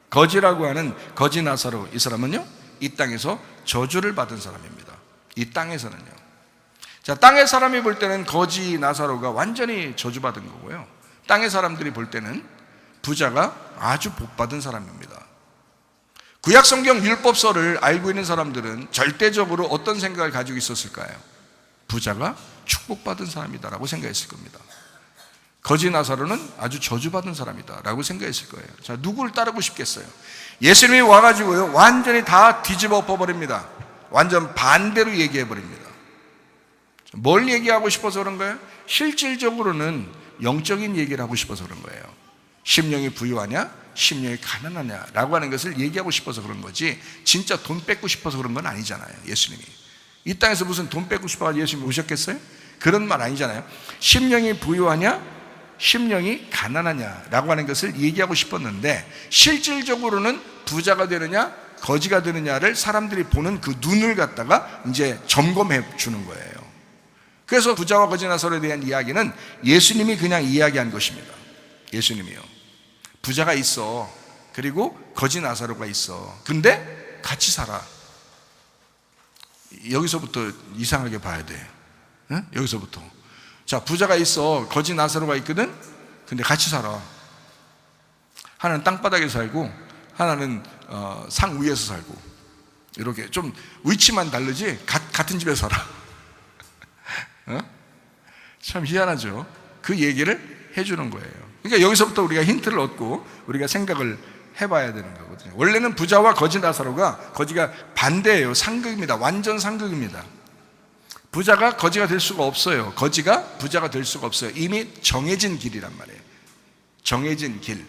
거지라고 하는 거지 나사로, 이 사람은요, 이 땅에서 저주를 받은 사람입니다. 이 땅에서는요. 자, 땅의 사람이 볼 때는 거지 나사로가 완전히 저주받은 거고요. 땅의 사람들이 볼 때는 부자가 아주 복받은 사람입니다. 구약성경 율법서를 알고 있는 사람들은 절대적으로 어떤 생각을 가지고 있었을까요? 부자가 축복받은 사람이다라고 생각했을 겁니다. 거지 나사로는 아주 저주받은 사람이다 라고 생각했을 거예요. 자, 누구를 따르고 싶겠어요? 예수님이 와가지고요, 완전히 다 뒤집어 엎어버립니다. 완전 반대로 얘기해버립니다. 뭘 얘기하고 싶어서 그런 거예요? 실질적으로는 영적인 얘기를 하고 싶어서 그런 거예요. 심령이 부유하냐, 심령이 가난하냐 라고 하는 것을 얘기하고 싶어서 그런 거지, 진짜 돈 뺏고 싶어서 그런 건 아니잖아요. 예수님이 이 땅에서 무슨 돈 뺏고 싶어서 예수님이 오셨겠어요? 그런 말 아니잖아요. 심령이 부유하냐, 심령이 가난하냐 라고 하는 것을 얘기하고 싶었는데, 실질적으로는 부자가 되느냐 거지가 되느냐를 사람들이 보는 그 눈을 갖다가 이제 점검해 주는 거예요. 그래서 부자와 거지 나사로에 대한 이야기는 예수님이 그냥 이야기한 것입니다. 예수님이요, 부자가 있어, 그리고 거지 나사로가 있어, 근데 같이 살아. 여기서부터 이상하게 봐야 돼. 응? 여기서부터. 자, 부자가 있어, 거지 나사로가 있거든. 근데 같이 살아. 하나는 땅바닥에 살고 하나는 상 위에서 살고, 이렇게 좀 위치만 다르지 같은 집에 살아. 참 희한하죠. 그 얘기를 해주는 거예요. 그러니까 여기서부터 우리가 힌트를 얻고 우리가 생각을 해봐야 되는 거거든요. 원래는 부자와 거지 나사로가, 거지가 반대예요. 상극입니다. 완전 상극입니다. 부자가 거지가 될 수가 없어요. 거지가 부자가 될 수가 없어요. 이미 정해진 길이란 말이에요. 정해진 길.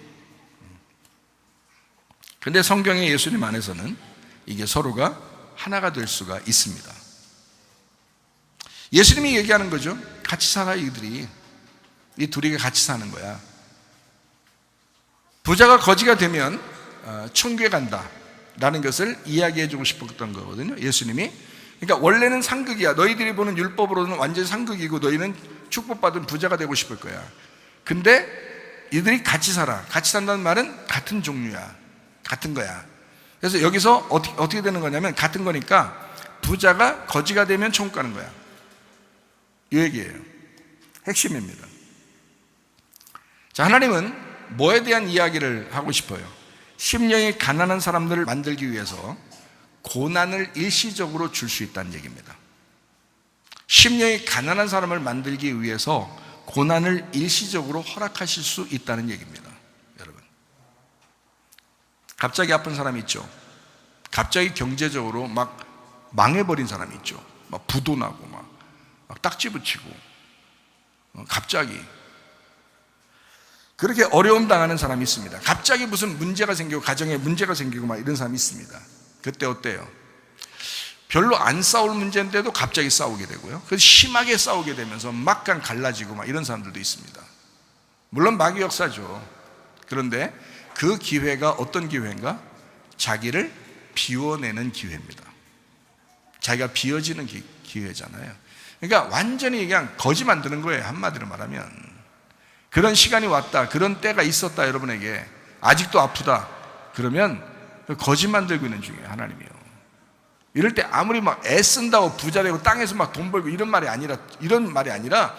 근데 성경의 예수님 안에서는 이게 서로가 하나가 될 수가 있습니다. 예수님이 얘기하는 거죠. 같이 살아, 이들이. 이 둘이 같이 사는 거야. 부자가 거지가 되면 천국에 간다 라는 것을 이야기해 주고 싶었던 거거든요, 예수님이. 그러니까 원래는 상극이야. 너희들이 보는 율법으로는 완전히 상극이고 너희는 축복받은 부자가 되고 싶을 거야. 근데 이들이 같이 살아. 같이 산다는 말은 같은 종류야, 같은 거야. 그래서 여기서 어떻게 되는 거냐면, 같은 거니까 부자가 거지가 되면 천국 가는 거야, 이 얘기예요. 핵심입니다. 자, 하나님은 뭐에 대한 이야기를 하고 싶어요? 심령이 가난한 사람들을 만들기 위해서 고난을 일시적으로 줄 수 있다는 얘기입니다. 심령이 가난한 사람을 만들기 위해서 고난을 일시적으로 허락하실 수 있다는 얘기입니다. 여러분, 갑자기 아픈 사람이 있죠. 갑자기 경제적으로 막 망해버린 사람이 있죠. 막 부도 나고 막 딱지 붙이고, 갑자기 그렇게 어려움 당하는 사람이 있습니다. 갑자기 무슨 문제가 생기고, 가정에 문제가 생기고 막 이런 사람이 있습니다. 그때 어때요? 별로 안 싸울 문제인데도 갑자기 싸우게 되고요. 그래서 심하게 싸우게 되면서 막간 갈라지고 막 이런 사람들도 있습니다. 물론 마귀 역사죠. 그런데 그 기회가 어떤 기회인가? 자기를 비워내는 기회입니다. 자기가 비워지는 기회잖아요. 그러니까 완전히 그냥 거지 만드는 거예요. 한마디로 말하면. 그런 시간이 왔다, 그런 때가 있었다, 여러분에게. 아직도 아프다 그러면 거지 만들고 있는 중이에요, 하나님이요. 이럴 때 아무리 막 애쓴다고 부자 되고 땅에서 막 돈 벌고 이런 말이 아니라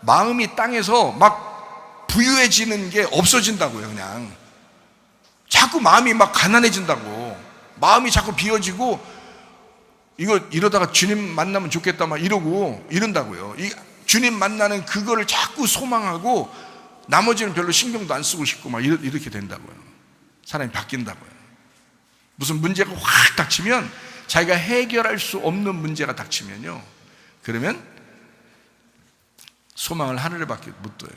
마음이 땅에서 막 부유해지는 게 없어진다고요. 그냥 자꾸 마음이 막 가난해진다고. 마음이 자꾸 비워지고, 이러다가 주님 만나면 좋겠다 막 이런다고요. 주님 만나는 그거를 자꾸 소망하고 나머지는 별로 신경도 안 쓰고 싶고 막 이렇게 된다고요. 사람이 바뀐다고요. 무슨 문제가 확 닥치면, 자기가 해결할 수 없는 문제가 닥치면요, 그러면 소망을 하늘에밖에 못 둬요.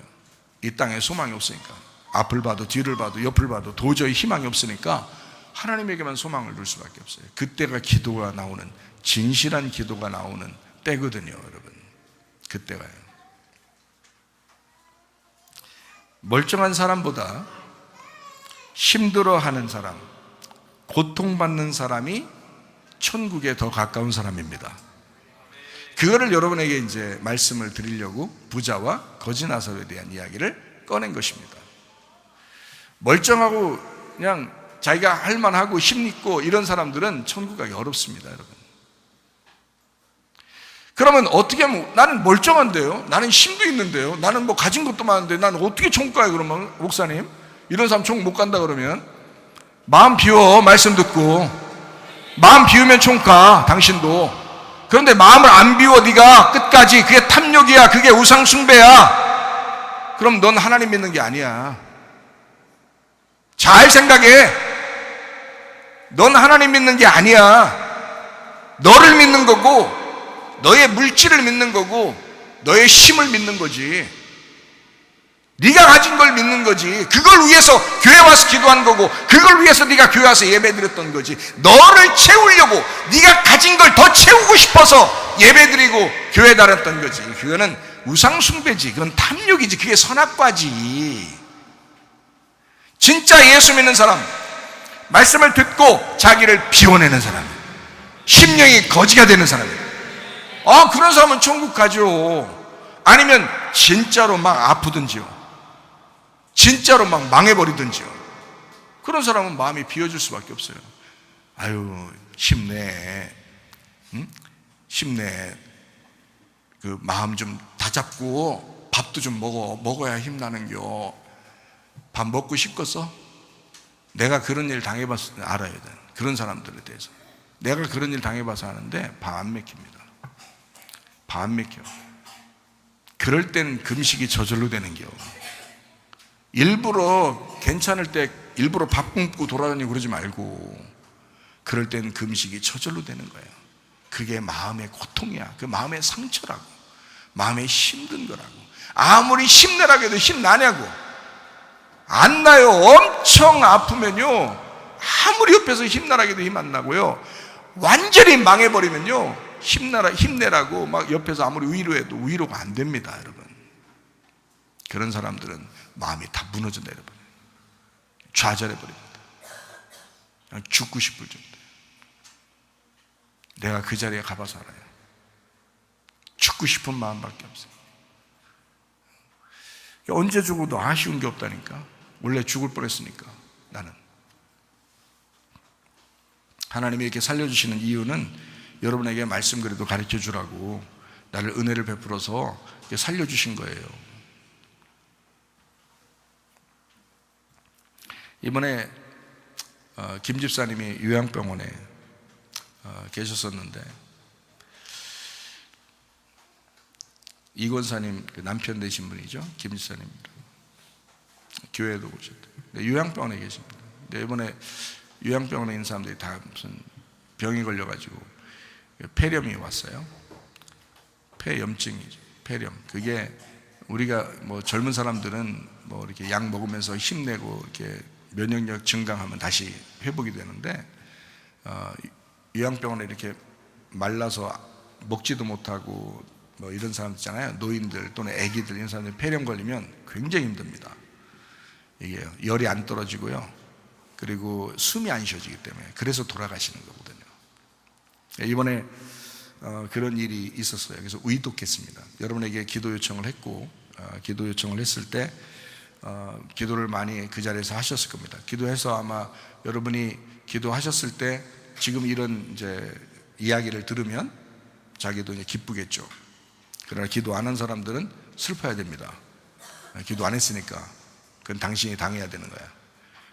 이 땅에 소망이 없으니까. 앞을 봐도 뒤를 봐도 옆을 봐도 도저히 희망이 없으니까 하나님에게만 소망을 둘 수밖에 없어요. 그때가 기도가 나오는, 진실한 기도가 나오는 때거든요, 여러분. 그때가요. 멀쩡한 사람보다 힘들어하는 사람, 고통받는 사람이 천국에 더 가까운 사람입니다. 그거를 여러분에게 이제 말씀을 드리려고 부자와 거지 나사로에 대한 이야기를 꺼낸 것입니다. 멀쩡하고 그냥 자기가 할 만하고 힘있고 이런 사람들은 천국 가기 어렵습니다, 여러분. 그러면 어떻게 하면, 나는 멀쩡한데요, 나는 힘도 있는데요, 나는 뭐 가진 것도 많은데 나는 어떻게 천국 가요? 그러면 목사님, 이런 사람 천국 못 간다 그러면 마음 비워. 말씀 듣고 마음 비우면 천국 가, 당신도. 그런데 마음을 안 비워 네가 끝까지, 그게 탐욕이야, 그게 우상 숭배야, 그럼 넌 하나님 믿는 게 아니야. 잘 생각해. 넌 하나님 믿는 게 아니야. 너를 믿는 거고, 너의 물질을 믿는 거고, 너의 힘을 믿는 거지. 네가 가진 걸 믿는 거지. 그걸 위해서 교회 와서 기도한 거고, 그걸 위해서 네가 교회 와서 예배 드렸던 거지. 너를 채우려고, 네가 가진 걸 더 채우고 싶어서 예배 드리고 교회 다녔던 거지. 그거는 우상 숭배지. 그건 탐욕이지. 그게 선악과지. 진짜 예수 믿는 사람, 말씀을 듣고 자기를 비워내는 사람, 심령이 거지가 되는 사람이에요. 그런 사람은 천국 가죠. 아니면 진짜로 막 아프든지요, 진짜로 막 망해버리든지요. 그런 사람은 마음이 비워질 수밖에 없어요. 아유, 힘내, 응? 힘내. 그 마음 좀 다잡고 밥도 좀 먹어야 힘나는겨. 밥 먹고 싶겠어? 내가 그런 일 당해봐서 알아야 돼. 그런 사람들에 대해서 내가 그런 일 당해봐서 아는데 밥 안 먹힙니다. 밥 안 먹혀. 그럴 땐 금식이 저절로 되는겨. 일부러 괜찮을 때 일부러 밥 굶고 돌아다니고 그러지 말고, 그럴 땐 금식이 저절로 되는 거예요. 그게 마음의 고통이야. 그 마음의 상처라고, 마음의 힘든 거라고. 아무리 힘내라고 해도 힘 나냐고. 안 나요. 엄청 아프면요, 아무리 옆에서 힘나라고 해도 힘 안 나고요. 완전히 망해버리면요, 힘내라고 막 옆에서 아무리 위로해도 위로가 안 됩니다, 여러분. 그런 사람들은 마음이 다 무너져 내려버려요. 좌절해버립니다. 그냥 죽고 싶을 정도. 내가 그 자리에 가봐서 알아요. 죽고 싶은 마음밖에 없어요. 언제 죽어도 아쉬운 게 없다니까. 원래 죽을 뻔했으니까. 나는 하나님이 이렇게 살려주시는 이유는 여러분에게 말씀 그래도 가르쳐 주라고 나를 은혜를 베풀어서 살려주신 거예요. 이번에 김 집사님이 요양병원에 계셨었는데, 이 권사님 남편 되신 분이죠, 김 집사님. 교회도 오셨대요. 요양병원에 계십니다. 근데 이번에 요양병원에 있는 사람들이 다 무슨 병이 걸려가지고 폐렴이 왔어요. 폐염증이죠. 폐렴. 그게 우리가 뭐 젊은 사람들은 뭐 이렇게 약 먹으면서 힘내고 이렇게 면역력 증강하면 다시 회복이 되는데, 요양병원에 이렇게 말라서 먹지도 못하고 뭐 이런 사람 있잖아요. 노인들 또는 아기들 이런 사람들 폐렴 걸리면 굉장히 힘듭니다. 이게 열이 안 떨어지고요. 그리고 숨이 안 쉬어지기 때문에 그래서 돌아가시는 거거든요. 이번에 그런 일이 있었어요. 그래서 의독했습니다. 여러분에게 기도 요청을 했고 기도 요청을 했을 때 기도를 많이 그 자리에서 하셨을 겁니다. 기도해서 아마 여러분이 기도하셨을 때 지금 이런 이제 이야기를 들으면 자기도 이제 기쁘겠죠. 그러나 기도 안 한 사람들은 슬퍼야 됩니다. 기도 안 했으니까 그건 당신이 당해야 되는 거야.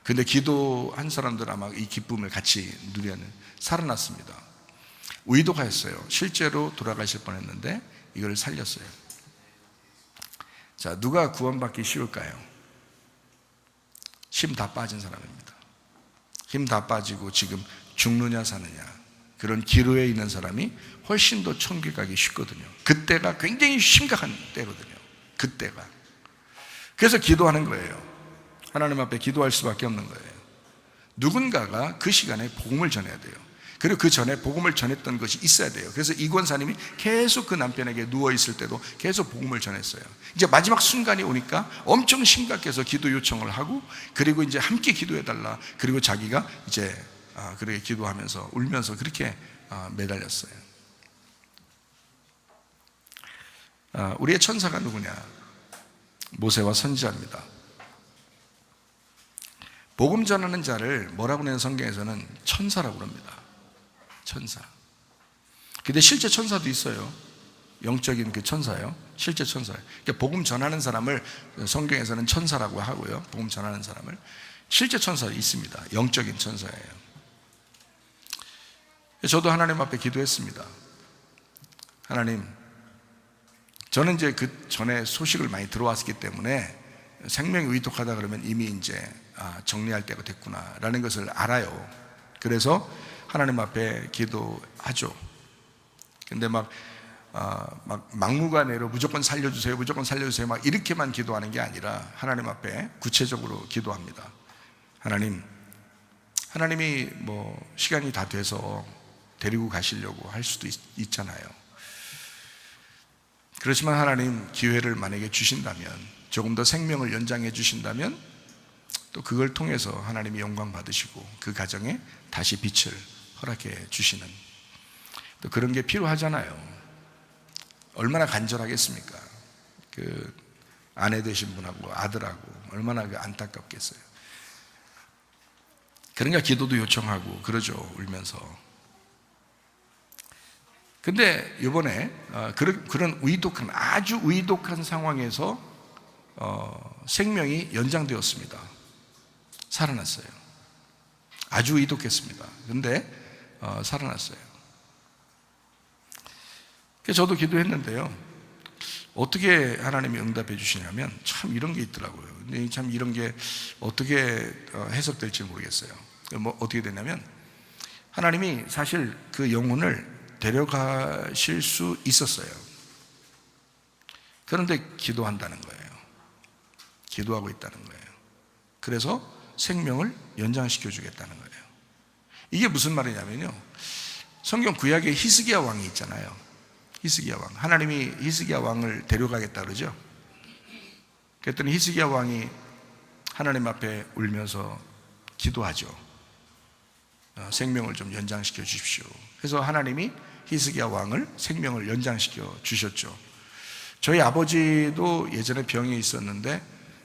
근데 기도한 사람들은 아마 이 기쁨을 같이 누리는 살아났습니다. 의도하였어요. 실제로 돌아가실 뻔했는데 이걸 살렸어요. 자, 누가 구원받기 쉬울까요? 힘 다 빠진 사람입니다. 힘 다 빠지고 지금 죽느냐 사느냐 그런 기로에 있는 사람이 훨씬 더 천국에 가기 쉽거든요. 그때가 굉장히 심각한 때거든요. 그때가. 그래서 기도하는 거예요. 하나님 앞에 기도할 수밖에 없는 거예요. 누군가가 그 시간에 복음을 전해야 돼요. 그리고 그 전에 복음을 전했던 것이 있어야 돼요. 그래서 이 권사님이 계속 그 남편에게 누워있을 때도 계속 복음을 전했어요. 이제 마지막 순간이 오니까 엄청 심각해서 기도 요청을 하고, 그리고 이제 함께 기도해달라. 그리고 자기가 이제 그렇게 기도하면서 울면서 그렇게 매달렸어요. 우리의 천사가 누구냐? 모세와 선지자입니다. 복음 전하는 자를 뭐라고 하는 성경에서는 천사라고 합니다. 천사. 근데 실제 천사도 있어요. 영적인 그 천사요. 실제 천사예요. 그러니까 복음 전하는 사람을 성경에서는 천사라고 하고요. 복음 전하는 사람을 실제 천사 있습니다. 영적인 천사예요. 저도 하나님 앞에 기도했습니다. 하나님, 저는 이제 그 전에 소식을 많이 들어왔기 때문에 생명이 위독하다 그러면 이미 이제 정리할 때가 됐구나라는 것을 알아요. 그래서 하나님 앞에 기도하죠. 근데 막무가내로 무조건 살려주세요, 무조건 살려주세요 막 이렇게만 기도하는 게 아니라 하나님 앞에 구체적으로 기도합니다. 하나님이 뭐 시간이 다 돼서 데리고 가시려고 할 수도 있잖아요. 그렇지만 하나님 기회를 만약에 주신다면, 조금 더 생명을 연장해 주신다면 또 그걸 통해서 하나님이 영광 받으시고 그 가정에 다시 빛을 허락해 주시는, 또 그런 게 필요하잖아요. 얼마나 간절하겠습니까? 그 아내 되신 분하고 아들하고 얼마나 안타깝겠어요. 그러니까 기도도 요청하고 그러죠, 울면서. 근데 이번에 그런 의독한, 아주 의독한 상황에서 생명이 연장되었습니다. 살아났어요. 아주 의독했습니다. 근데 살아났어요. 그래서 저도 기도했는데요, 어떻게 하나님이 응답해 주시냐면 참 이런 게 있더라고요. 근데 참 이런 게 어떻게 해석될지 모르겠어요. 뭐 어떻게 되냐면, 하나님이 사실 그 영혼을 데려가실 수 있었어요. 그런데 기도한다는 거예요. 기도하고 있다는 거예요. 그래서 생명을 연장시켜 주겠다는 거예요. 이게 무슨 말이냐면요, 성경 구약에 히스기야 왕이 있잖아요. 히스기야 왕. 하나님이 히스기야 왕을 데려가겠다 그러죠. 그랬더니 히스기야 왕이 하나님 앞에 울면서 기도하죠. 생명을 좀 연장시켜 주십시오. 그래서 하나님이 히스기야 왕을 생명을 연장시켜 주셨죠. 저희 아버지도 예전에 병이 있었는데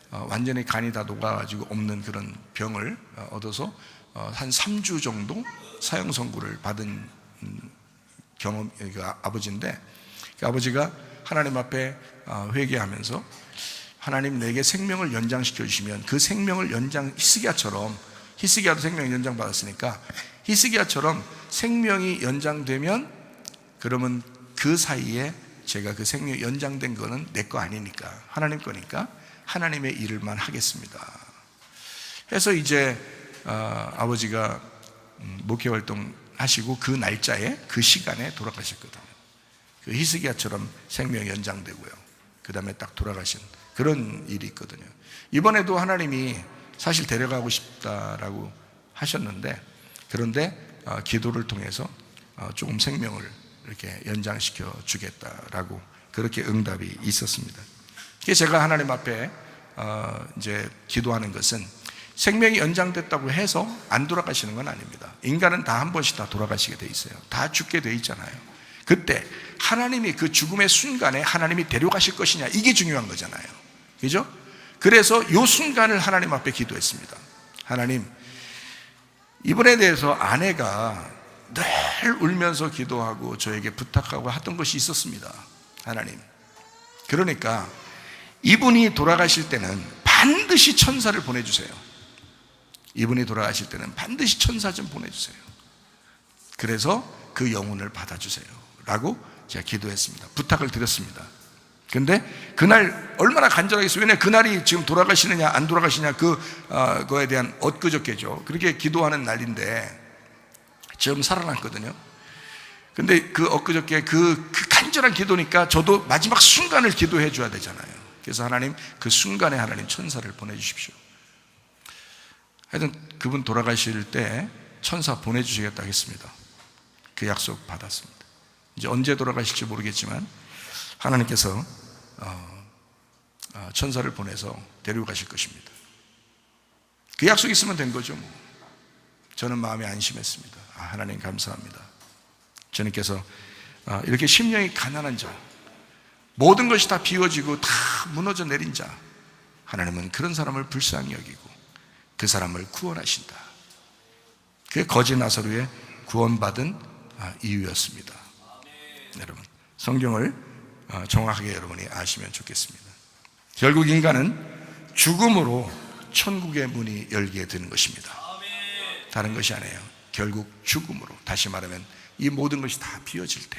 완전히 간이 다 녹아가지고 없는 그런 병을 얻어서 한 3주 정도 사형 선고를 받은 경험, 아버지인데, 그 아버지가 하나님 앞에 회개하면서 하나님 내게 생명을 연장시켜 주시면 그 생명을 히스기야도 생명 연장 받았으니까 히스기야처럼 생명이 연장되면, 그러면 그 사이에 제가 그 생명이 연장된 거는 내 거 아니니까 하나님 거니까 하나님의 일을만 하겠습니다 해서 이제 아버지가 목회 활동 하시고 그 날짜에, 그 시간에 돌아가셨거든요. 그 히스기야처럼 생명이 연장되고요, 그 다음에 딱 돌아가신 그런 일이 있거든요. 이번에도 하나님이 사실 데려가고 싶다라고 하셨는데, 그런데 기도를 통해서 조금 생명을 이렇게 연장시켜 주겠다라고 그렇게 응답이 있었습니다. 그래서 제가 하나님 앞에 이제 기도하는 것은 생명이 연장됐다고 해서 안 돌아가시는 건 아닙니다. 인간은 다 한 번씩 다 돌아가시게 돼 있어요. 다 죽게 돼 있잖아요. 그때 하나님이 그 죽음의 순간에 하나님이 데려가실 것이냐, 이게 중요한 거잖아요. 그죠? 그래서 이 순간을 하나님 앞에 기도했습니다. 하나님, 이번에 대해서 아내가 늘 울면서 기도하고 저에게 부탁하고 하던 것이 있었습니다. 하나님, 그러니까 이분이 돌아가실 때는 반드시 천사를 보내주세요. 이분이 돌아가실 때는 반드시 천사 좀 보내주세요. 그래서 그 영혼을 받아주세요 라고 제가 기도했습니다. 부탁을 드렸습니다. 근데 그날 얼마나 간절하게 했어요. 왜냐하면 그날이 지금 돌아가시느냐 안 돌아가시냐 그거에 대한 엊그저께죠. 그렇게 기도하는 날인데 지금 살아났거든요. 근데 그 엊그저께 그 간절한 기도니까 저도 마지막 순간을 기도해 줘야 되잖아요. 그래서 하나님, 그 순간에 하나님 천사를 보내주십시오. 하여튼 그분 돌아가실 때 천사 보내주시겠다고 했습니다. 그 약속 받았습니다. 이제 언제 돌아가실지 모르겠지만 하나님께서 천사를 보내서 데리고 가실 것입니다. 그 약속이 있으면 된 거죠. 저는 마음에 안심했습니다. 하나님 감사합니다. 주님께서 이렇게 심령이 가난한 자, 모든 것이 다 비워지고 다 무너져 내린 자, 하나님은 그런 사람을 불쌍히 여기고 그 사람을 구원하신다. 그게 거지 나사로의 구원받은 이유였습니다. 여러분, 성경을 정확하게 여러분이 아시면 좋겠습니다. 결국 인간은 죽음으로 천국의 문이 열게 되는 것입니다. 다른 것이 아니에요. 결국 죽음으로, 다시 말하면 이 모든 것이 다 비워질 때,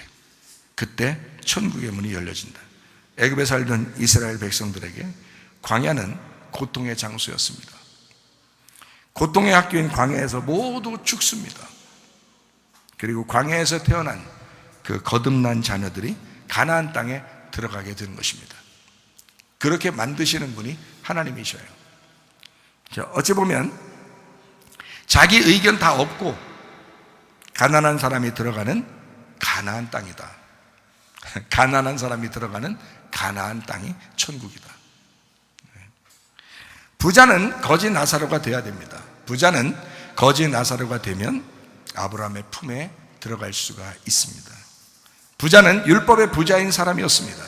그때 천국의 문이 열려진다. 애굽에 살던 이스라엘 백성들에게 광야는 고통의 장소였습니다. 고통의 학교인 광야에서 모두 죽습니다. 그리고 광야에서 태어난 그 거듭난 자녀들이 가나안 땅에 들어가게 되는 것입니다. 그렇게 만드시는 분이 하나님이셔요. 어찌 보면 자기 의견 다 없고 가난한 사람이 들어가는 가나안 땅이다. 가난한 사람이 들어가는 가나안 땅이 천국이다. 부자는 거지 나사로가 되어야 됩니다. 부자는 거지 나사로가 되면 아브라함의 품에 들어갈 수가 있습니다. 부자는 율법의 부자인 사람이었습니다.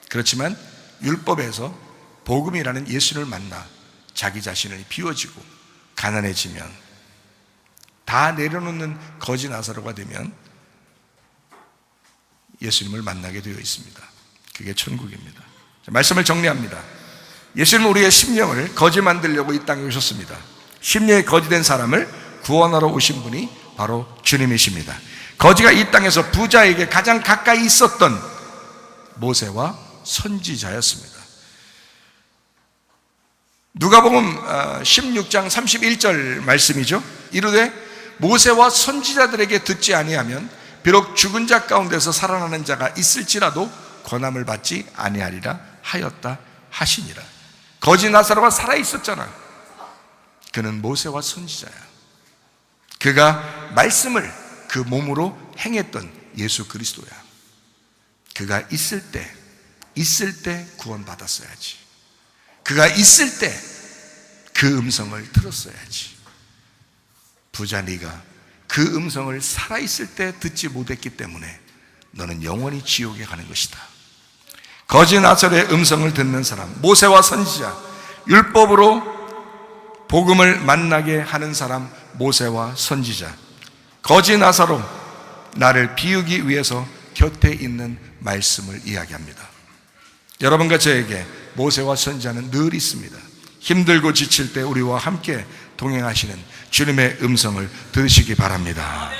그렇지만 율법에서 복음이라는 예수를 만나 자기 자신을 비워지고 가난해지면, 다 내려놓는 거지 나사로가 되면 예수님을 만나게 되어 있습니다. 그게 천국입니다. 말씀을 정리합니다. 예수님은 우리의 심령을 거지 만들려고 이 땅에 오셨습니다. 심령이 거지된 사람을 구원하러 오신 분이 바로 주님이십니다. 거지가 이 땅에서 부자에게 가장 가까이 있었던 모세와 선지자였습니다. 누가복음 16장 31절 말씀이죠. 이르되 모세와 선지자들에게 듣지 아니하면 비록 죽은 자 가운데서 살아나는 자가 있을지라도 권함을 받지 아니하리라 하였다 하시니라. 거지 나사로가 살아있었잖아. 그는 모세와 선지자야. 그가 말씀을 그 몸으로 행했던 예수 그리스도야. 그가 있을 때 구원받았어야지. 그가 있을 때 그 음성을 들었어야지. 부자 네가 그 음성을 살아있을 때 듣지 못했기 때문에 너는 영원히 지옥에 가는 것이다. 거지 나사로의 음성을 듣는 사람, 모세와 선지자, 율법으로 복음을 만나게 하는 사람, 모세와 선지자, 거지 나사로, 나를 비우기 위해서 곁에 있는 말씀을 이야기합니다. 여러분과 저에게 모세와 선지자는 늘 있습니다. 힘들고 지칠 때 우리와 함께 동행하시는 주님의 음성을 들으시기 바랍니다.